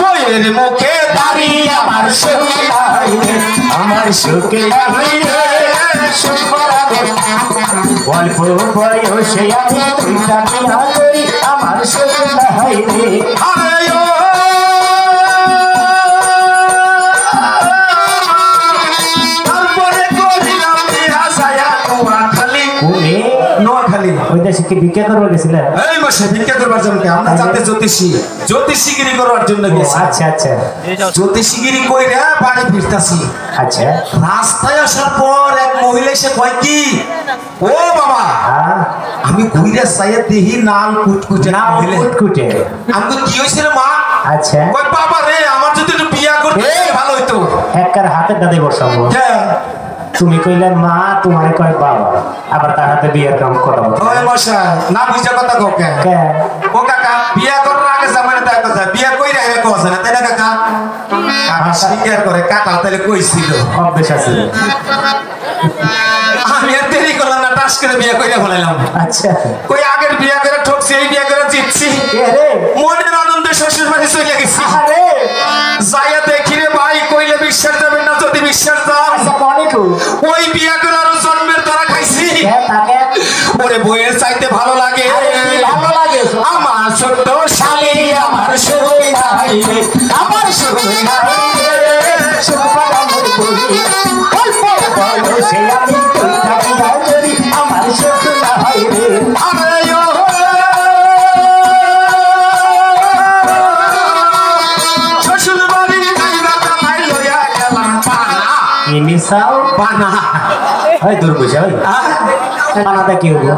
বইয়ের মুখে দাঁড়িয়ে আমার সুখ নাই রে, আমার সুখে হইলে সুখ পরাবে, অল্প বয়সে আমি দুইটা বিয়া করি, আমার সুখ না হইলে। আরে ও তারপরে করিলাম বিয়া যায়া নোয়াখালী। কোনে? নোয়াখালী। ওই দেশে কি ভিক্ষা করবার গেছিলেন? এই মাসে ভিক্ষা করবার জন্য কে? আমরা যাতে জ্যোতিষীগিরি করবার জন্য ও, গেছি। আচ্ছা আচ্ছা জ্যোতিষীগিরি কইরা বাড়ি ফিরতাছি। আচ্ছা। রাস্তায় আসার পর এক মহিলা এসে কয় কি, ও বাবা হ্যাঁ আমি ঘুরে চাইয়া দেখি নাল কুটকুটে না মহিলা। কুটকুটে। আমি কই, কি হয়েছিল মা? আচ্ছা কই বাবা রে আমার যদি একটু বিয়া করতে ভালো হইতো। একবার হাতের দাদে বসাবো। হ্যাঁ তুমি কইলে মা, তোমারে কয় বাবা, আবার তার হাতে বিয়ের কাম করাবো। ওই মশা না বুঝা কথা কোকে। কে? ও কাকা বিয়া করার আগে জামানে তাই কথা বিয়া কইরা হে কোছে না তাই না কাকা? কাকা স্বীকার করে কাকা তাহলে কইছিল। অভ্যেস আছে। আমি আর দেরি করলাম না, টাস করে বিয়া কইরা ফেলাইলাম। আচ্ছা কই আগের বিয়া করে ঠকছি, এই বিয়া করে জিতছি। কে রে? মনের আনন্দে শ্বশুর বাড়ি চলে গেছি। আরে যাইয়া দেখি রে ভাই, কইলে বিশ্বাস যাবেন না, যদি বিশ্বাস দাও আচ্ছা কনিটু ওই বিয়া করে আরো জন্মের ধরা খাইছি। কে তাকে? ওরে বইয়ের চাইতে ভালো লাগে, আরে কি ভালো লাগে? আমার ছোট্ট শালি আমার সুখ নাই রে, আমার সুখ নাই রে, সুখ পরাণের ভরি, অল্প বয়সে আমি দুইটা বিয়া করি, আমার সুখ না হয় রে। আরে ও শ্বশুর বাড়ি যাইবা কামাই লইয়া গেলাম পানা। ইনিসাও পানা হয় দুর্বুঝা ওই পানাটা কি হলো?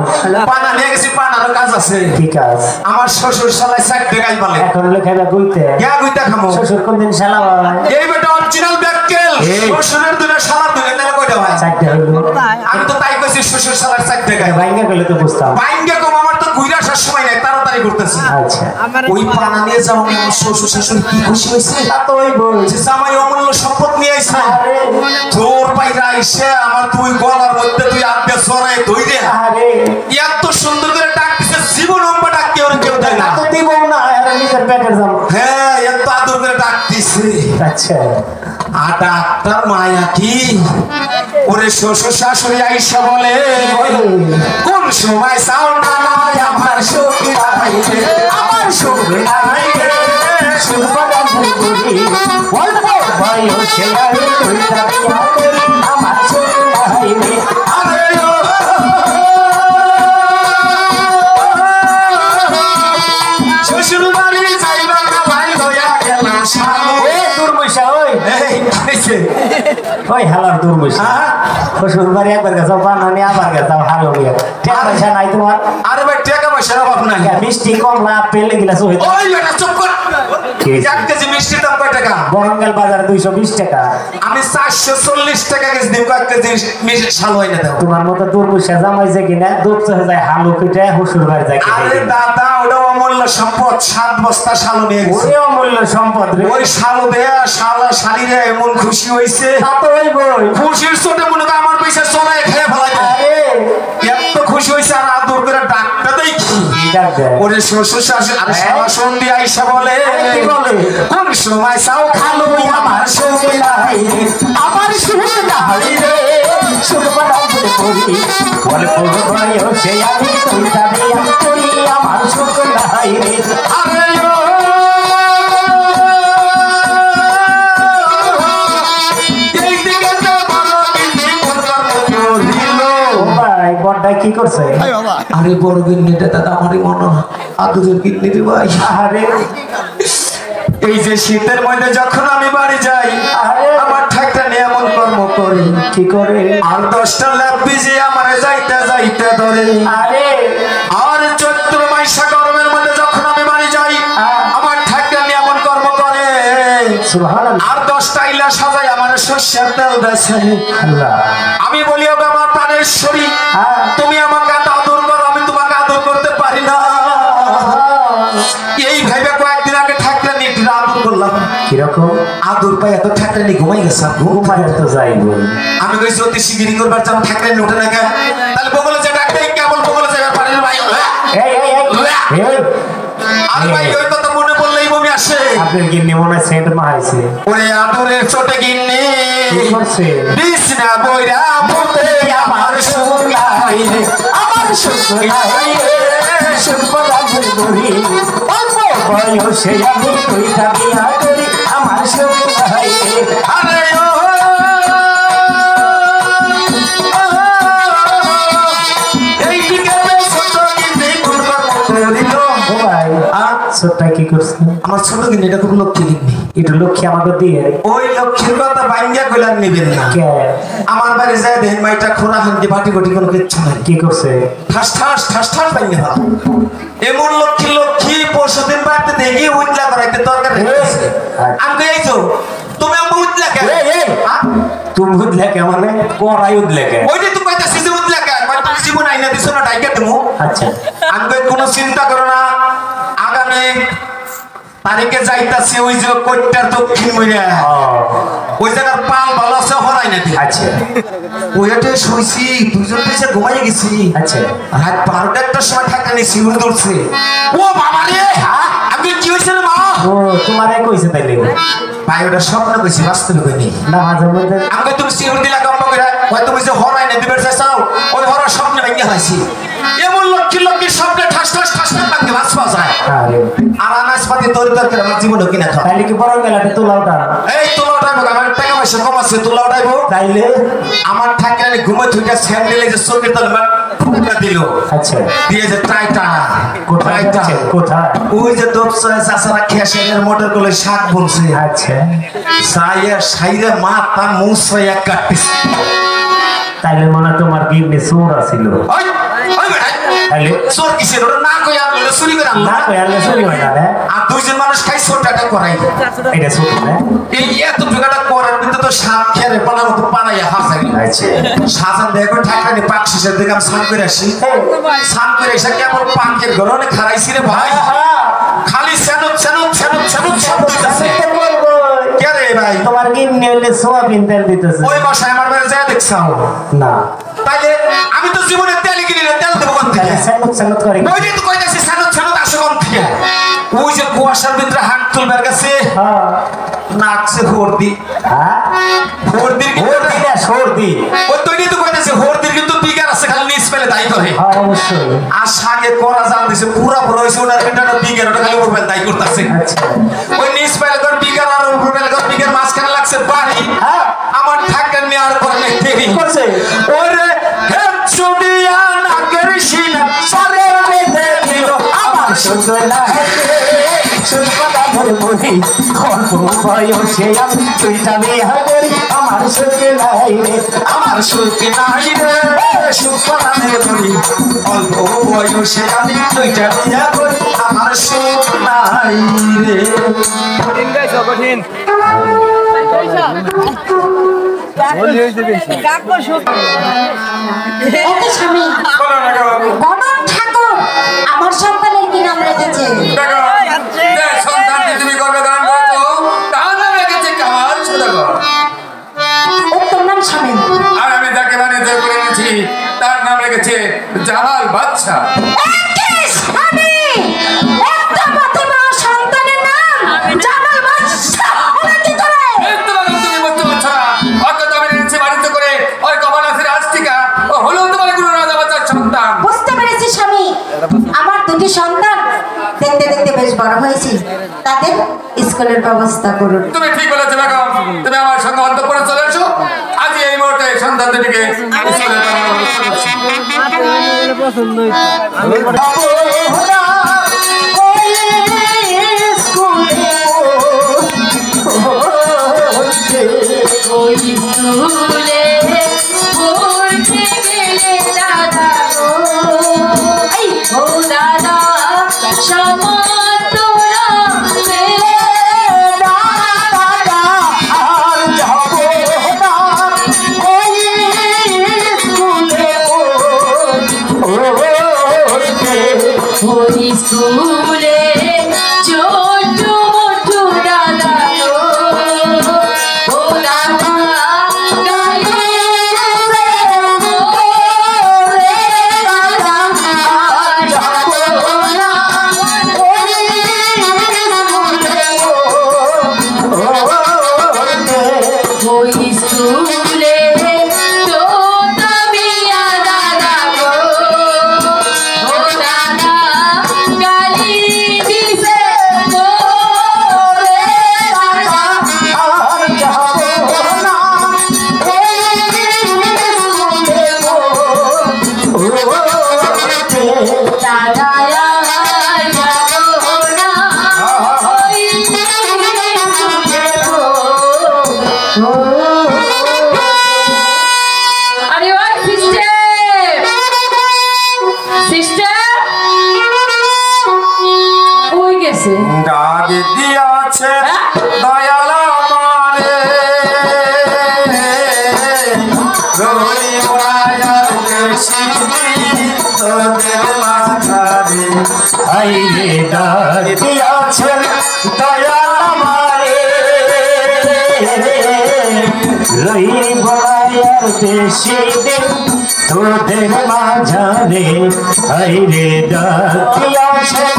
পানা নিয়ে গেছি, পানারও কাজ আছে। কি কাজ? আমার শ্বশুর শালায় চারটে গাই পালে। এখন লেখাইবা গুইতে গা গুইতা খামো। শ্বশুর কোনদিন শালা হয়? এই বেটা অরিজিনাল ব্যাককেল। এই। শ্বশুরের দুটো শালার দুটো তাহলে কয়টা ভাই? চারটে হইলো। আমি তো তাই কইছি শ্বশুর শালার চারটে গাই। ভাইঙ্গা গেলে তো বুঝতাম। বাইঙ্গে কম, আমার তো ঘুরে আসার সময় নাই, তাড়াতাড়ি করতেছি। আচ্ছা ওই পানা নিয়ে যাও, আমার শ্বশুর শাশুড়ি কি খুশি হয়েছে। তা তো ওই বল। যে জামাই অমূল্য সম্পদ নিয়ে আইছে। আরে তোর বাইরা আইসে আমার তুই গলার মধ্যে তুই আত্মে সরাই ধইরে আরে এত সুন্দর করে ডাক দিছে, জীবন অম্বা ডাক কেউ দেয় না। তো দিব না, আর নিজের পেটের জাম। হ্যাঁ এত আদর করে ডাক দিছে। আচ্ছা আর ডাক্তার মায়া কি ওরে শ্বশুর শাশুড়ি আইসা বলে, কোন সময় চাও না নাই আমার সুখ নাই রে, আমার সুখ নাই রে, সুখ পরাণের ভরি, অল্প বয়সে আমি দুইটা বিয়া করি, আমার সুখ না হয় রে। আরে ও শ্বশুর বাড়ি যাইবা না ভাই লইয়া গেলাম শালো। এ দুর্বুঝা ওই এই খাইছে ওই হালার দুর্মুষ শ্বশুর বাড়ি একবার গেছো বানানি আবার গেছো হালো নিয়ে টাকা পয়সা নাই তোমার আরে ভাই টাকা পয়সার অভাব নাই মিষ্টি কমলা আপেল এগুলা সব ওই বেটা চুপ কর কি? 1 কেজি মিষ্টির দাম কয় টাকা বরঙ্গেল বাজার 220 টাকা আমি 440 টাকা কেজি দিব 1 কেজি মিষ্টি শাল হয় না দাও তোমার মতো দুর্মুষা জামাইছে কিনা দুধ চহে যায় হালু পিঠে শ্বশুর বাড়ি যায় আরে দাদা ওটা অমূল্য সম্পদ 7 বস্তা শালু নিয়ে গেছে ওরে অমূল্য সম্পদ রে ওই শালু দেয়া শালা শালিরে এমন খুশি হইছে তা তো হইবই খুশির চোটে মনে করে আমার পয়সা চলায় খেয়ে ফেলাই আরে এত খুশি হইছে আর আদর করে ডাকটা দেই ডাক দে ওরে শ্বশুর শাশুড়ি আর শালা সন্ধি আইসা বলে কি বলে? কোন সময় চাও খালো আমার সঙ্গে নাই আমার সুখ নাই রে সুখ বানাও বলে পড়ি বলে পড়ো ভাই ও সে আমি তুই যাবি আমি করি আমার সুখ নাই রে আরে ও এই দিকে তো ভালো কিন্তু করবার মতো দিল ও ভাই বড়টা কি করছে আরে বড় গিন্নিটা দাদা আমারই মনে হয় আদরের গিন্নি রে ভাই আরে এই যে শীতের মধ্যে যখন আমি বাড়ি যাই আমার ঠাকটা নিয়ে এমন কর্ম করে কি করে আর 10টা ল্যাপ ভিজে আমার যাইতে যাইতে ধরে আরে আর চৈত্র মাইশা গরমের মধ্যে যখন আমি বাড়ি যাই আমার ঠাকটা নিয়ে এমন কর্ম করে সুবহানাল্লাহ আর 10টা ইলা সাজাই আমার শস্যের তেল দেছে আল্লাহ আমি বলি ওগো আমার প্রাণের শরী তুমি আমাকে এত আদর করো আমি তোমাকে আদর করতে পারি না এই ভাইবে কয়েকদিন আগে ঠাকটা নিয়ে আদর করলাম কিরকম আদর পাই এত ঠাকটা নিয়ে ঘুমাই গেছে ঘুমায় তো যাইব আমি কইছি অতি শিগগিরই করবার চাম ঠাকটা নিয়ে উঠে না কেন তাহলে বগলে যে ডাকতে কেবল বগলে যাবে পারেন ভাই এই এই এই এই আর ভাই ওই কথা মনে পড়লেই বমি আসে আপনার কি নিমনে সেন্ট মাইছে ওরে আদরের চোটে গিন্নি কি করছে বিছনা বইরা মতে আমার সুলাই আমার সুখ নাই রে সুখ বানাও বলে পড়ি অল্প বয়সে আমি তুই যাবি করি আমার সুখ নাই রে আরে ও এই দিকে ছোট গিন্নি করবার মতো দিল ও ভাই ছোটটা কি করছে আমার ছোট গিন্নি এটা খুব লক্ষ্মী গিন্নি একটু লক্ষ্মী আমাকে দিয়ে ওই লক্ষ্মীর কথা বাইঙ্গা কইলার নিবেন না কে আমার বাড়ি যায় দেখেন মাইটা খোরা হান্দি বাটি গটি কোনো কিচ্ছু নাই কি করছে ঠাস ঠাস ঠাস ঠাস বাইঙ্গা ভালো এমন লক্ষ্মী লক্ষ্মী পরশুদিন বাড়িতে দেখি উজলা করাইতে দরকার হয়েছে আমি কইছো তুমি আমি উজলা কে তুমি উঠলে কে মানে করাই উঠলে কে ওই যে তুমি কইতাছিস যে উজলা কে মানে তুমি জীবন আইনা দিছো না ডাইকা তুমি আচ্ছা আমি কই কোনো চিন্তা করো না আগামী তারিখে যাইতাছি ওই যে কইটার দক্ষিণ মইরা ওই জায়গার পাল ভালো আছে হরাই না দি আচ্ছা ওইটা শুইছি দুজন পেছে ঘুমাই গেছি আচ্ছা রাত 12টার সময় ঠাকা নিছি উড়ে দৌড়ছে ও বাবা রে আমি কি হইছে রে মা ও তোমারে কইছে তাইলে ভাই ওটা স্বপ্ন কইছি বাস্তবে কইনি না মাঝে মধ্যে আমি কই তুমি সিউর দিলা গম্প করে ওই তুমি যে হরাই না দিবের চাইছাও ওই হরা স্বপ্নে ভেঙে হইছি এমন লক্ষ্মী লক্ষ্মী স্বপ্নে ঠাস ঠাস ঠাস ঠাস ভাঙে বাস পাওয়া যায় আরে আর আনাজপাতি তরি তরকারি আমার জীবনে কিনা খাও তাইলে কি বড় গেলাতে তোলা ওটা এই তোলা উঠাইবো আমার টাকা পয়সা কম আছে তোলা উঠাইবো তাইলে আমার ঠাকুরানি ঘুমে থুইটা স্যান্ডেলে যে চোখের তলে ফুটা দিল আচ্ছা দিয়ে যে টাইটা কোথায় টাইটা যাচ্ছে? কোথায় ওই যে দোপসরে চাচারা খেসের মোটর গুলো শাক বলছে আচ্ছা সাইয়া সাইরে মাথা মুছাইয়া কাটতেছে তাইলে মনে তোমার গিন্নি চোর আছিল ওই ওই বেটা তাইলে চোর কিসের ওটা না কই আমি ওটা চুরি করে না আনলাম কইলে চুরি হয় না রে আর দুইজন মানুষ খাই চোরটাটা করাই এটা চোর না এই এত টাকাটা করার ভিতরে তো সাপ খেয়ে পানা মতো পানাইয়া হাসাই আচ্ছা সাজান দেখো ঠাকুরানি পাক শেষের দিকে আমি স্নান করে আসি স্নান করে এসে কেমন পাঙ্কের ঘর অনেক খারাইছি রে ভাই খালি স্যানুক স্যানুক স্যানুক স্যানুক শব্দ হইতাছে কে রে ভাই তোমার গিন্নি হইলে সোয়াবিন তেল দিতেছে ওই বাসায় আমার বাড়ি যায় দেখছাও না তাইলে আমি তো জীবনে তেল কিনি না তেল দেবো কোন থেকে সানুক সানুক করে ওই যে তো কইতাছি স্যানুক স্যানুক আসে কোন থেকে ওই যে কুয়াশার ভিতরে হাত তুলবার কাছে হ্যাঁ নাকছে হর্দি হ্যাঁ হর্দির সর্দি না সর্দি ওই তৈরি তো কইতাছে হর্দির কিন্তু বিকার আছে খালি নিচ পেলে দায়ী করে হ্যাঁ অবশ্যই আর সাগে করা জাল দিছে পুরা পুরো হইছে ওনার ভিতরে বিকের ওটা খালি উপর দায়ী করতেছে আচ্ছা ওই নিচ পেলে কর বিকার আর উপর পেলে কর বিকার মাঝখানে লাগছে বাড়ি হ্যাঁ আমার ঠাকুর নিয়ে আর করে দেরি করছে ওরে হে চুদিয়া নাকের সিনা সরে বেঁধে দিল আমার সুখ নাই শুনবা ধরে করি অল্প বয়সে আমি দুইটা বিয়া করি আমার সুখ নাই রে আমার সুখ নাই রে সুখ পালানে বলি অল্প বয়সে আমি দুইটা বিয়া করি আমার সুখ নাই রে কঠিন গাইছ কঠিন ওকে স্বামী গণক ঠাকুর আমার সন্তানের কি নাম রেখেছে? যে সন্তানটি তুমি গর্ভধারণ করছো তার নাম রেখেছে কামাল সদাগর। ওর তোর নাম স্বামী? আর আমি যাকে বাণিজ্য করে এনেছি তার নাম রেখেছে জামাল বাদশা। একে স্বামী একটা মাত্র সন্তানের নাম জামাল বাদশা হলো কি করে? এই তোমার তুমি বুঝতে পারছো না, ওকে তো আমি এনেছি বাণিজ্য করে ওই কমলাসের আস্তিকা ও হলো তোমার কোনো রাজা বাচ্চার সন্তান। বুঝতে পেরেছি স্বামী, আমার দুটি সন্তান দেখতে দেখতে বেশ বড় হয়েছে, তাদের স্কুলের ব্যবস্থা করুন। তুমি ঠিক বলেছো বেগম, তুমি আমার সঙ্গে অন্তঃপুরে চলে এসো। আজ এই মুহূর্তে সন্তান দুটিকে স্কুলে পাঠানোর ব্যবস্থা করছি। পছন্দ হয়েছে স্কুলে ছোট মোটু দাদা ও দাদা গায়ে ওই স্কুলে তো তবিয়া দাদা গো ও দাদা গালি দিছে গো রে দাদা আর যাব না দাদা আর যাবো না ওই স্কুলে গো আরে ওই সিস্টার কই গেছে? ডাক দিয়াছে দয়াল আমারে রই মায়ার দেশি তোদের মাঝারে আইরে ডাক দিয়াছেন দয়াল আমারে রই বড়াইয়ার বেশি দিন তোদের মাঝারে আইরে ডাক দিয়াছেন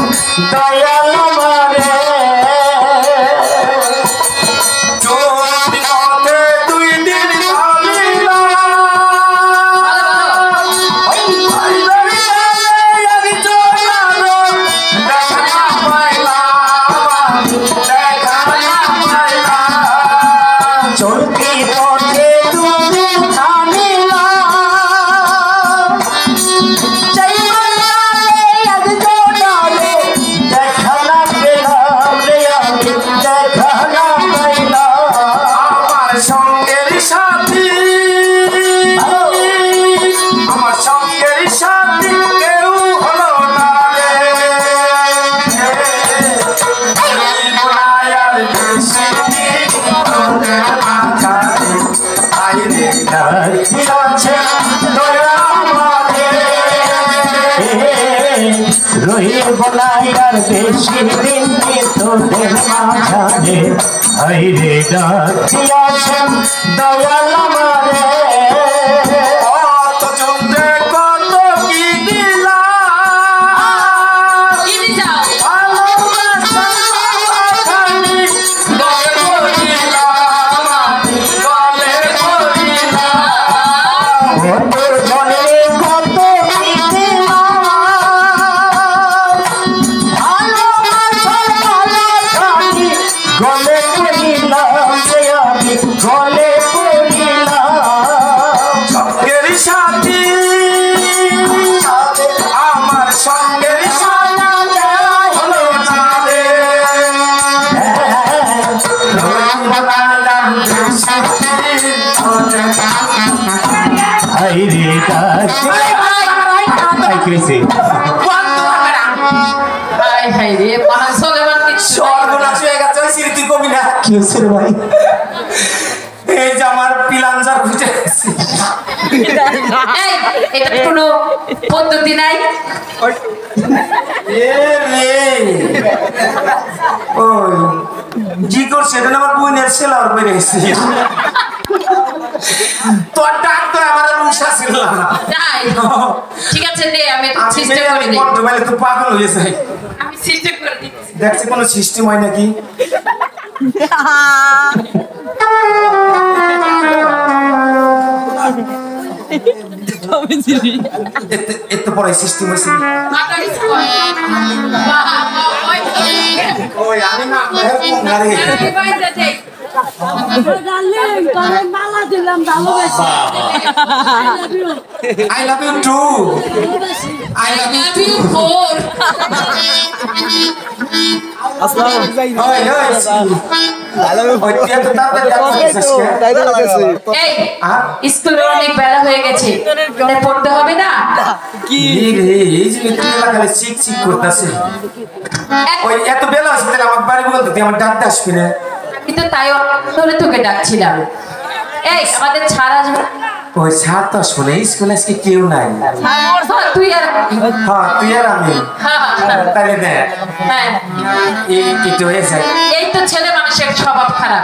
দয়াল আমারে চোখ পথে দুই দিন চলতি পথে তুমি থামিলাম চাই আজ জোড়ালে দেখা না পেলাম রে আমি দেখা না পাইলাম আমার সঙ্গের সাথী আমার সঙ্গের সাথী কেউ হলো না রে এই মায়ার দেশে তোদের মাঝারে আইরে আছে দয়া আমারে রহির বলাইয়ার বেশি দিন তোদের মাঝারে হাইরে ডাক দিয়াছেন দয়াল আমারে কত চন্দ্রে কত কি দিলাম কি দিছাও? ভালোবাসার কথাখানি গলে পড়িলাম আমি গলে পড়িলাম তোর জলে কত দিলাম ভালোবাসার কথাখানি গলে পড়িলাম যে আমি গলে পড়িলাম সঙ্গের সাথী আমার সঙ্গের সাথী হলো না রে বাইরে ডাকে তাই কইছে হাই হাই রে পাঁচশো এবার কিছু সর্বনাশ হয়ে গেছে ওই স্মৃতি কবি না কি হচ্ছে রে ভাই এই যে আমার পিলাঞ্জার খুঁজে গেছে এই, এটা কোনো পদ্ধতি নাই এ রে ওই কি করছে এটা না আমার বোনের সেলার বেড়ে গেছে তোর ডাক তো আমার আর উষা ছিল না তাই ঠিক আছে নে আমি আমি সিস্টেম করে দিই বড্ড বেলে তো পাগল হয়ে যায় আমি সিস্টেম করে দিচ্ছি দেখছি কোনো সিস্টেম হয় নাকি এত পরে সিস্টেম হয়েছে ওই আমি না মালা দিলাম ভালোবাসি I love you too I love you too এই স্কুলে অনেক বেলা হয়ে গেছে তাই পড়তে হবে না ওই এত বেলা আছে তাহলে আমার বাড়ি বলতে তুই আমার ডাকতে আসবি না আমি তো তাই ধরে তোকে ডাকছিলাম এই আমাদের ছাড় আসবে ওই স্যার তো শুনে স্কুলে আজকে কেউ নাই তুই আর হ্যাঁ তুই আর আমি তাহলে দেখ হ্যাঁ একটু হয়ে যায় এই তো ছেলে মানুষের স্বভাব খারাপ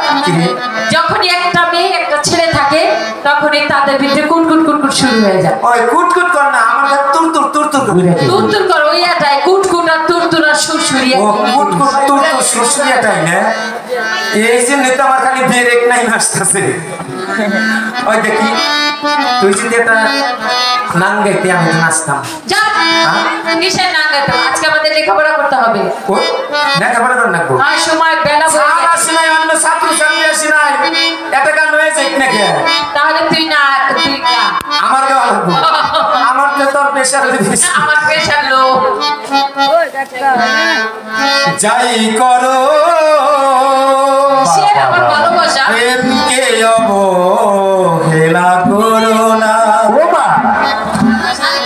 যখনই একটা মেয়ে একটা ছেলে থাকে তখনই তাদের ভিতরে কুটকুট কুটকুট শুরু হয়ে যায় ওই কুটকুট কর না আমার তুর তুর তুর তুর করে তুর কর ওইয়াটাই কুটকুট আর তুর আর সুরসুরিয়া ও কুটকুট তুর তুর সুরসুরিয়াটাই না এই যে নেতা আমার খালি ব্রেক নাই আসতেছে ওই দেখি তুই যদি এটা নাম গাইতে আমি নাচতাম যা কিসের নাম গাইতে আজকে আমাদের লেখাপড়া করতে হবে ও লেখাপড়া করে নাকবো আর সময় বেলা আর আসি নাই অন্য ছাত্র ছাত্রী আসি নাই এটা গান হয়েছে নাকি তাহলে তুই না তুই গা আমার গাওয়া লাগবো আমার তো তোর প্রেশার বেশি আমার প্রেশার লো যাই করো সে আমার ভালোবাসা প্রেমকে অবহেলা করো না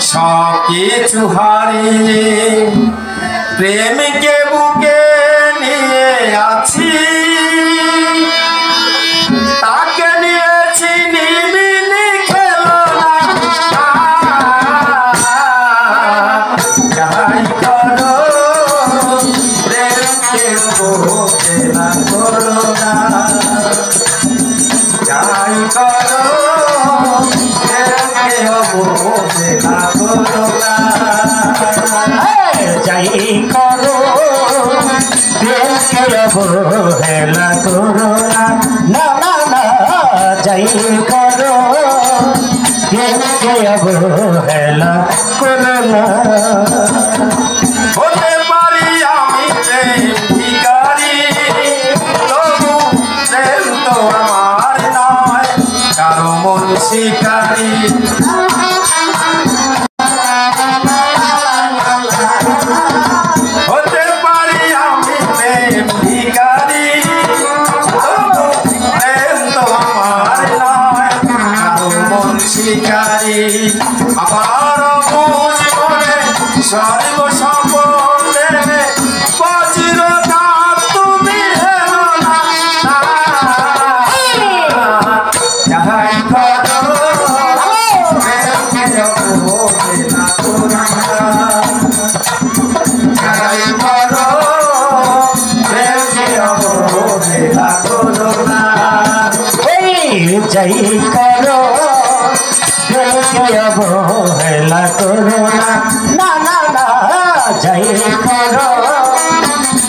সব কিছু হারিয়ে প্রেমকে বুকে নিয়ে আছি তাকে নিয়েছি নিমিনি খেলো না যাই করো প্রেমকে অবহেলা করো না যাই করো প্রেমকে অবহেলা করো না যাই করো প্রেমকে অবহেলা করো না না না না যাই করো প্রেমকে অবহেলা করো না হতে পারি আমি ভিখারি তবু প্রেম তো আমার নয় কারো মন শিকারি হতে পারি আমি ভিখারি তবু প্রেম তো আমার নয় কারো মন শিকারি আমার জীবনে সর্ব সম্পদে বজ্রতা তুমি হেলো না যাহাই করো প্রেমকে অবহেলা করো না যাহাই করো প্রেমকে অবহেলা করো না যাই করো প্রেমকে অবহেলা করো না না না না যাই করো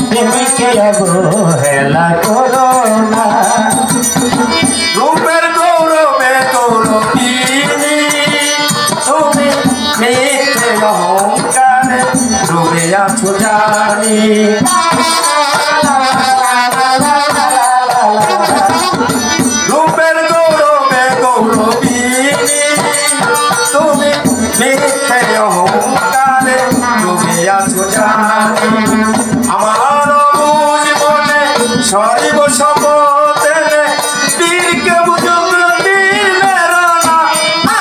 প্রেমকে অবহেলা করো না রূপের গৌরবে গৌরবিনী তুমি মিথ্যে অহংকারে ডুবে আছো জানি রূপের গৌরবে গৌরবিনী তুমি মিথ্যে অহংকারে ডুবে আছো জানি আমার জীবনে সর্ব শপথে বীরকে বুঝুক দিলের না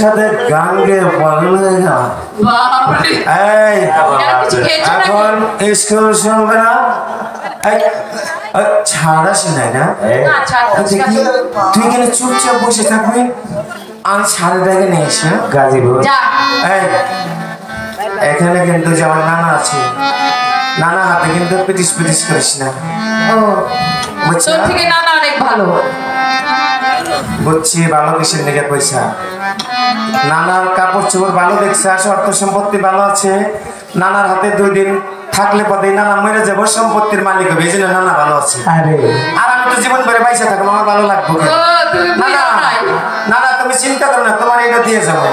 সাথে গাঙ্গে পাগল হয়ে গেল। বাপরে এই এরা কিছু খেয়েছো নাকি? এখন স্কুল শুনবে না? এই, ছাড়াস নাই না? না, ছাড়, আচ্ছা, কি? তুই এখানে চুপচাপ বসে থাকবি, আমি ছাড়াটাকে নিয়ে এসে গাজীপুর। যা এই, এখানে কিন্তু যে আমার নানা আছে, নানা হাতে কিন্তু পিটিস পিটিস করিস না, ও বুঝছি তোর না? থেকে নানা অনেক ভালো। বুঝছি, ভালো কিসের লেগে পয়সা, নানার কাপড় চোপড় ভালো দেখছে, অর্থ সম্পত্তি ভালো আছে, নানার হাতে 2 দিন থাকলে পথে নানা মরে যাবো, সম্পত্তির মালিক হবে, এই জন্য নানা ভালো আছে। আর আমি তো জীবন ভরে পয়সা থাকবো, আমার ভালো লাগবে কেন? ও তুমি বুঝো নাই। নানা তুমি চিন্তা করো না, তোমার এটা দিয়ে যাবো,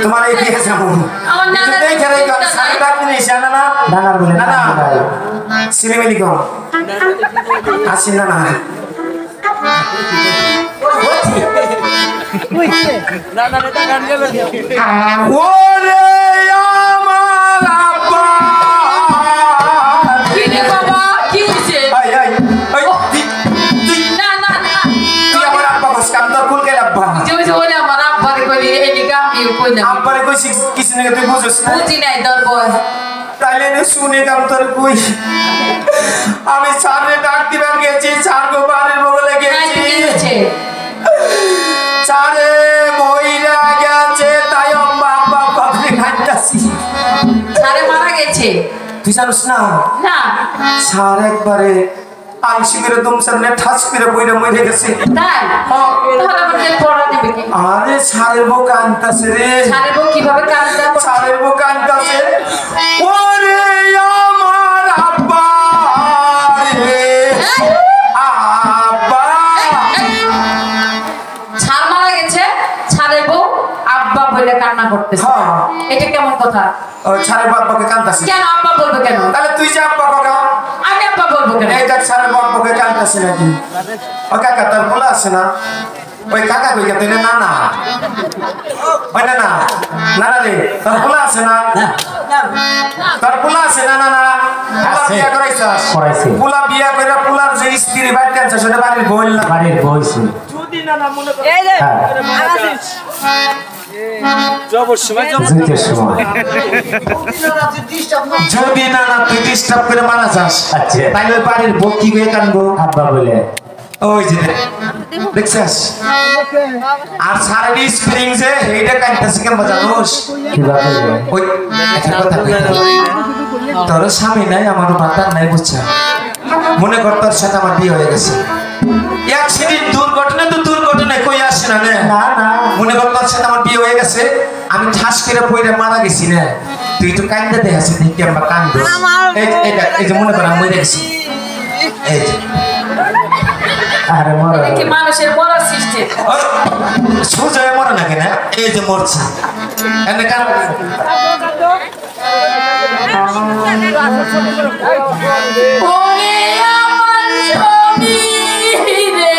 তোমার এই দিয়ে যাবো। আমার নানার দেখে রেখে আমি শাড়ি ডাকি নিয়েছি, নানা নানার বলে নানা সিনেমেলি কম আসি নানা। ওরে আমার আব্বা, কি রে বাবা, কি হয়েছে? আই আই আই, তুই না না না তুই আমার আব্বা কস, কাম তোর কুল গেল আব্বা। যে বলে আমার আব্বারে কইলি এদিকে আমি কইলাম আব্বারে কইছি কিছু না, তুই বুঝছ না? বুঝি নাই তোর বয়। তাইলে নে শুনে কাম তোর কই, আমি সামনে ডাক দিবার গেছি, চার গো বাড়ির বগলে কি গেছি, হয়েছে? চারে মইরা গেছে, তাই আম্মা আব্বা বাপরে খাইতাছি। সারে মারা গেছে? তুই জানিস না না সার একবারে আইসি করে দম সামনে ঠাস করে বইরা মরে গেছে। তাই তাহলে আমাদের পড়া দিবে কি? আরে সারের বউ কান্তাছে রে, সারে বউ কিভাবে কাঁদতে? সারের বউ কান্তাছে, ওরে আমার আব্বা রে আব্বা। ছাড় মারা গেছে, ছাড়ে বউ আব্বা বলে কান্না করতেছে, হ্যাঁ। এটা কেমন কথা? ও সারের বাপ্পাকে কান্তাছে, কেন আব্বা বলবে কেন? তাহলে তুই যে আব্বা কাকা, আমি আব্বা বলবো কেন? এই দেখ সারের বাপ্পাকে কান্তাছে নাকি? ও কাকা তোর বলা আছে না, ওই কাকা কই গেতে না না ওই না না না রে, তোর বলা আছে না, তোর পোলা আছে না না না, পোলা বিয়া করাইছাস? পোলা বিয়া কইরা পোলার যে স্ত্রী বাড়িতে আনছাস সেটা বাড়ির বই না, বাড়ির বই ছিল। যদি না না তুই ডিস্টার্ব করে মারা যাস, তাইলে ওই বাড়ির বউ কি হয়ে কানবো আব্বা বলে, ওই যে দেখছাস? আর সারের স্প্রিং যে এইটা কানতেছে কেন জানোস? ওই একটা কথা তোর স্বামী নাই, আমার মাতা নাই, বুঝছা? মনে কর তোর সাথে আমার বিয়ে হয়ে গেছে, অ্যাক্সিডেন্ট দুর্ঘটনা তো দুর্ঘটনা কই আসে না, না না মনে কর তোর সাথে আমার বিয়ে হয়ে গেছে, আমি ঠাস করে পইরা মারা গেছি না, তুই তো কান্দে দেখাচ্ছি, দেখি আমরা কান্দো, এই যে মনে কর আমি মরে গেছি, এই যে আরে মরা এটা কি মানুষের মরার সিস্টেম? সোজা মরে না কেন, এই যে মরছে এনে কান ওরে আমার স্বামী রে,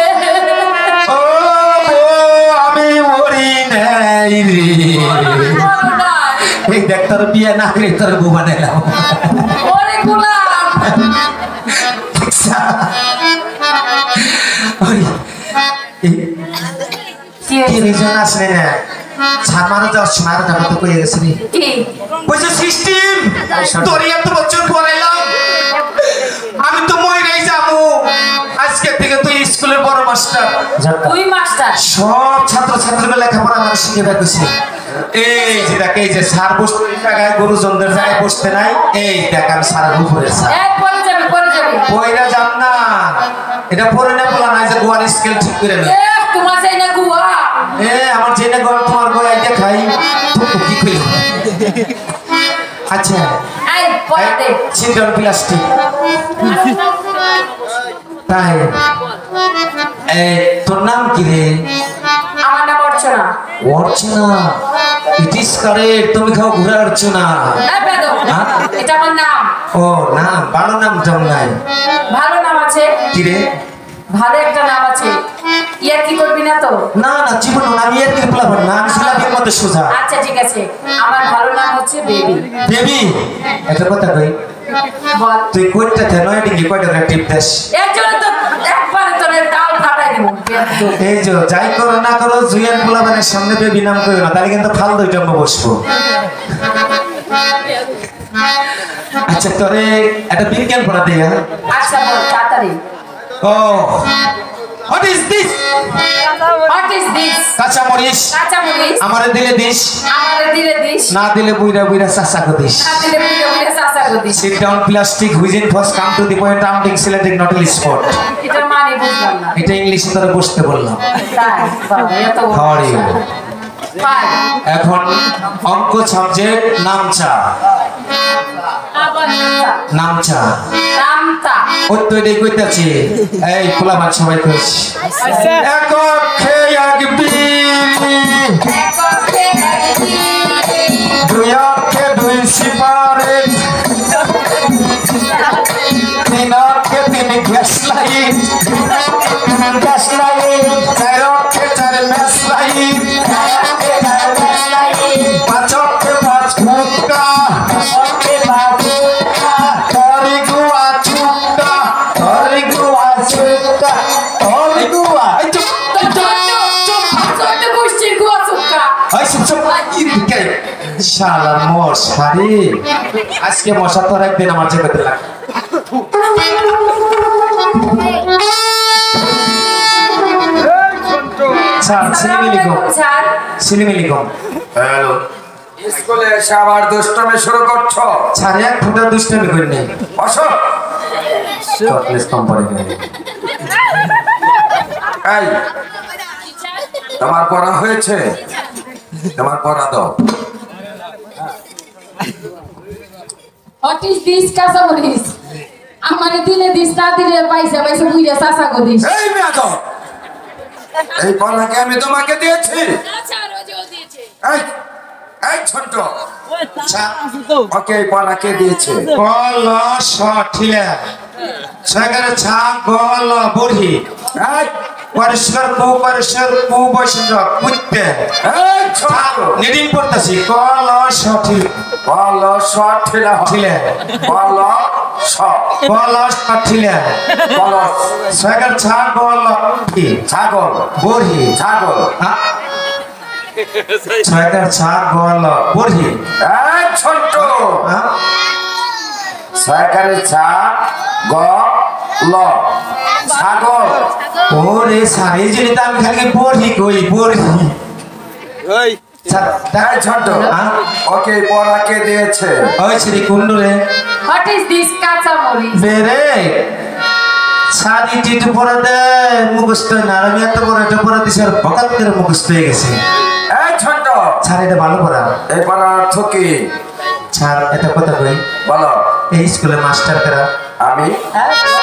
ও আমি মরি নাই রে, মরো নাই। এই দেখ তোর বিয়ে না করে তোর বউ বানাইলাম। ওরে গোলাম, কি কি রিজন আসলে না ছাড়মানো যাওয়ার সময় আরো টাকা তো কইয়া গেছে রে, কি বলছে সিস্টেম তোর এত বছর পড়াইলাম, আমি তো মইরাই যাবো, আজকে থেকে তুই স্কুলের বড় মাস্টার, তুই মাস্টার? সব ছাত্র ছাত্রীদের লেখাপড়া আমার শিখে দেখেছি। এই যে দেখ, এই যে সার বসতে জায়গায় গুরুজনদের জায়গায় বসতে নাই, এই দেখ আমি সারা উপরে এক পরে যাবে, পরে যাবে। বইরা যান না, এটা পরে না বলা নাই যে গোয়ার স্কেল ঠিক করে না, তোমার যাই না গুয়া, আমার জেনে গল তোমার বই আইতে খাই কি করি। আচ্ছা এই পরে দে। সিন্ডন প্লাস্টিক তাই, এই তোর নাম কি রে? আমার নাম অর্চনা। অর্চনা, ইট ইজ কারেক্ট, তুমি খাও ঘুরে অর্চনা। এই বেদম, এটা আমার নাম। ও নাম, ভালো নাম জম নাই, ভালো নাম আছে। কি রে? ভালো একটা নাম আছে, ইয়ার কি করবি না তো? না না জীবন আমি এর কি বলবো না, আমি ছিলামের মধ্যে সোজা। আচ্ছা ঠিক আছে, আমার ভালো নাম হচ্ছে বেবি। বেবি, একটা কথা কই, বল। তুই কোনটা থেকে নয় ডিগ্রি কয়টা করে টিপ দেশ? এর জন্য তো একবারে তোর ডাল ফাটাই দিব এই যে যাই করো না করো জুয়েন পোলাবানের সামনে বেবি নাম করো না, তাহলে কিন্তু ফাল দুইটা বসবো। আচ্ছা তোরে একটা বিজ্ঞান পড়া দিই। আচ্ছা বল তাড়াতাড়ি। ও what is this? What is this? কাঁচা মরিচ কাঁচা মরিচ আমারে দিলে দিস, আমারে দিলে দিস, না দিলে বুইরা বুইরা চাচা কো দিস। না দিলে বুইড়া বুইড়া চাচা কো this. Sit down plastic within first come to the point I'm selecting not a spot. এটা মানে বুঝলাম না। এটা ইংলিশে তোরে বসতে বললাম। তাই বাবা এত How are you? পাই এখন অঙ্ক সাবজেক্ট নামচা। আবার নামচা নামতা ওই তো এটাই কইতাছি। এই পোলাবান সবাই কইস এক অক্ষে এক বিলি, এককে লাগি দুই অক্ষে দুই সিপারেট, তিন অক্ষে তিন গ্যাস লাইট, গ্যাস লাইট, চার অক্ষে চার ম্যাচ লাইট, পাঁচ অক্ষে পাঁচ ফুটকা, তরি গুয়া চুক্কা, তরি গুয়া চুক্কা, তরি গুয়া এই চুপ ছোট গোষ্ঠীর গোয়া চুক্কা। এই চুপ চুপ কে শালা মশারি, আজকে মশা তোর একদিন আমার চেপেতে লাগ। স্যার সিনেমিলি গো, স্যার সিনেমিলি গো। হ্যালো, স্কুলে এসে আবার দুষ্টমি শুরু করছো? স্যার এক ফুটা দুষ্টামি করি নাই। বসো। চকলেট কোম্পানি এই তোমার পড়া হয়েছে? তোমার পড়া দাও। হোয়াট ইজ দিস কাঁচা মরিচ? আমারে দিলে দিস, না দিলে পয়সা পয়সা বুইড়া চাচা কো দিস। এই মেয়াদব, এই পড়াকে আমি তোমাকে দিয়েছি? এই এই ছোট ওকে এই পড়াকে দিয়েছে? কল সঠিলা সাগর ছা গল বড়ি এই পরিষ্কার কু বৈষ্ণব কুত্তে এই ছোট নিডিং পড়তাছি কল সঠিল বল সঠিলা ঠিলে বল স কল সঠিলা বল সাগর ছা গল কি ছাগল বড়ি ছাগল সাগর ছা গল বড়ি এই ছোট সরকারি ছা গ ল ছাগল। ওরে সারি জিনিস আমি খালি বড়ি কই বড়ি এই ছোট ওকে এই পড়াকে দিয়েছে? ওই শ্রী কুন্ডুরে হোয়াট ইজ দিস কাঁচা মরিচ? বেরে সারি টিটু পড়া দে মুখস্থ না, আমি এত বড় একটা পড়া দিছি আর বকাত করে মুখস্থ হয়ে গেছে। এই ছোট স্যার এটা ভালো পড়া। এই পড়ার অর্থ কি? স্যার এটা কথা কই বলো। এই স্কুলে মাস্টার করা আমি?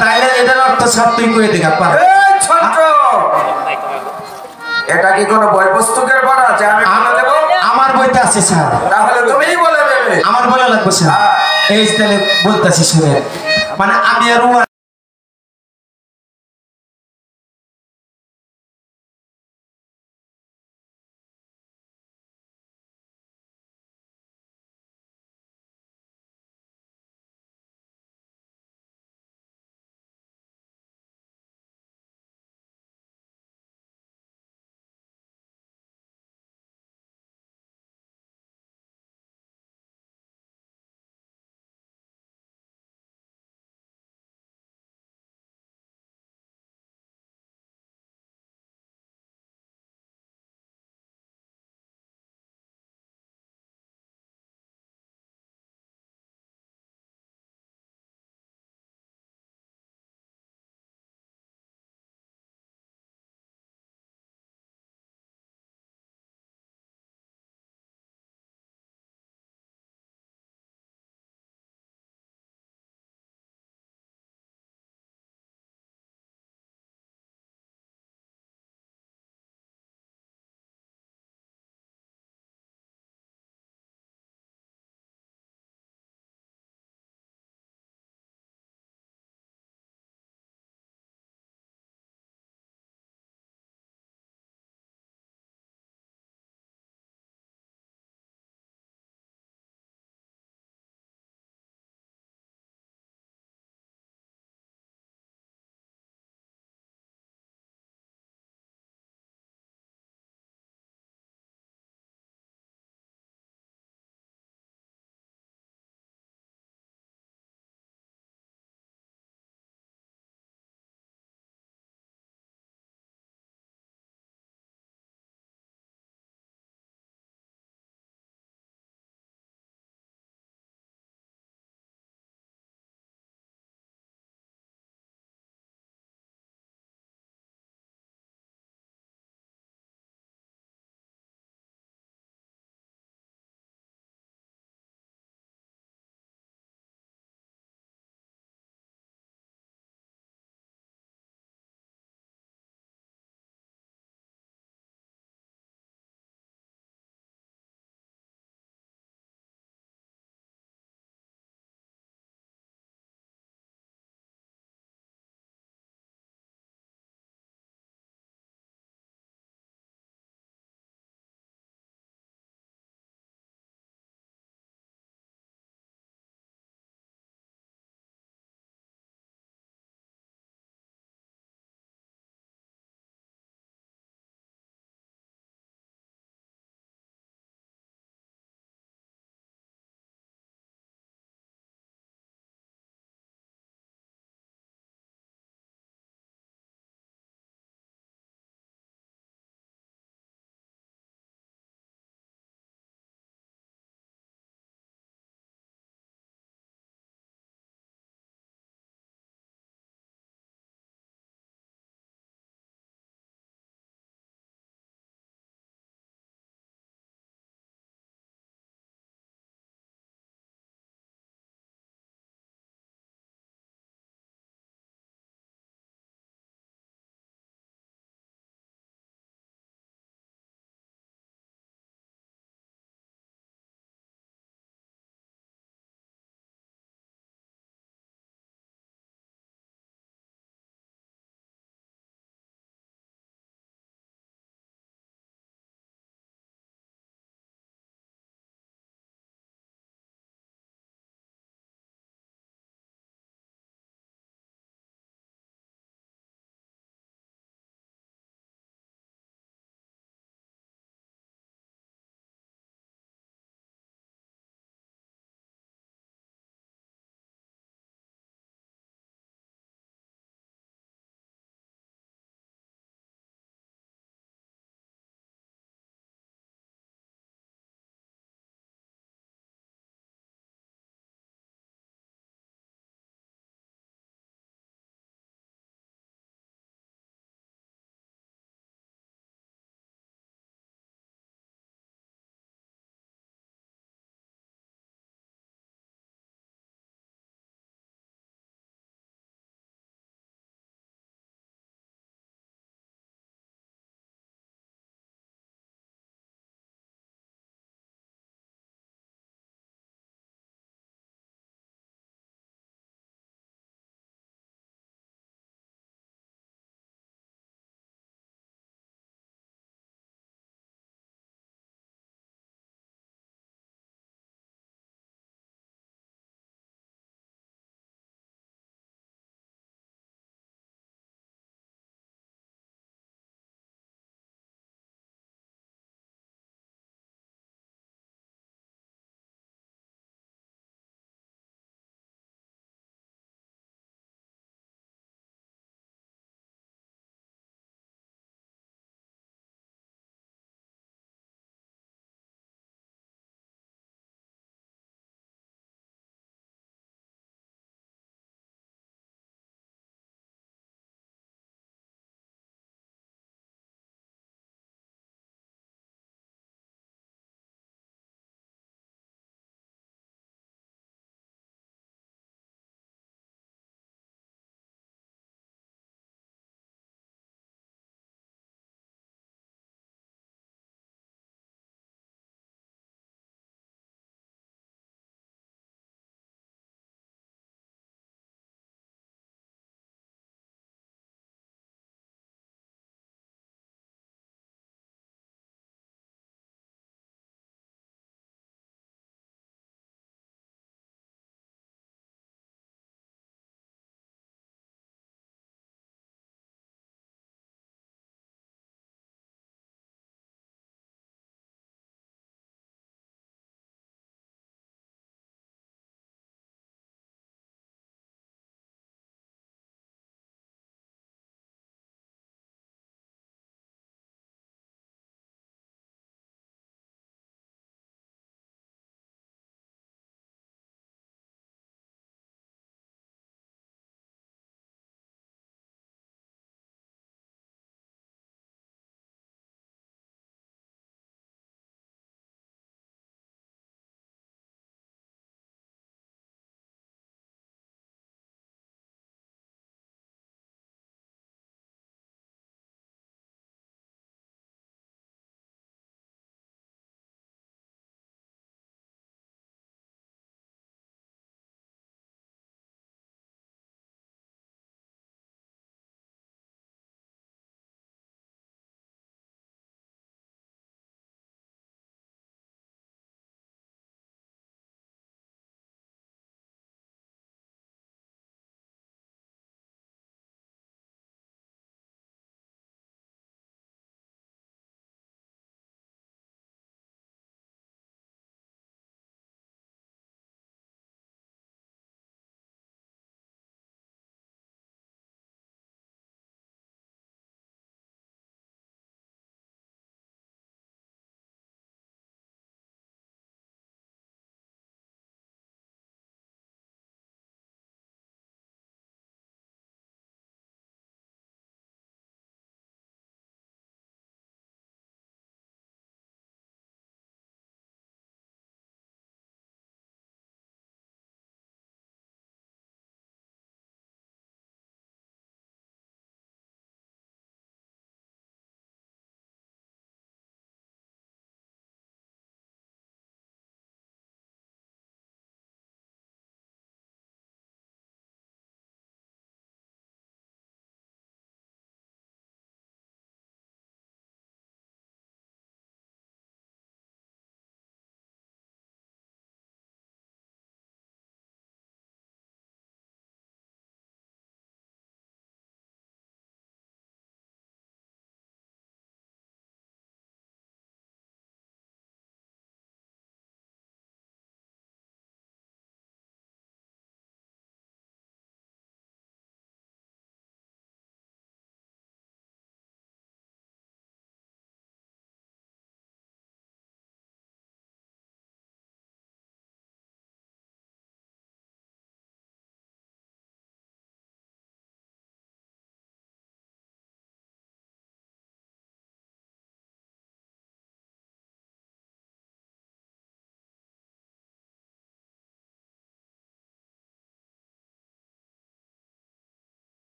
তাইলে এটার অর্থ সব তুই কই দেখা পার। এই ছোট এটা কি কোনো বই পুস্তকের পড়া যে আমি বলে দেব? আমার বইতে আছে স্যার। তাহলে তুমিই বলে দেবে। আমার বলা লাগবে স্যার। এই তাহলে বলতাছি শুনে, মানে আমি আর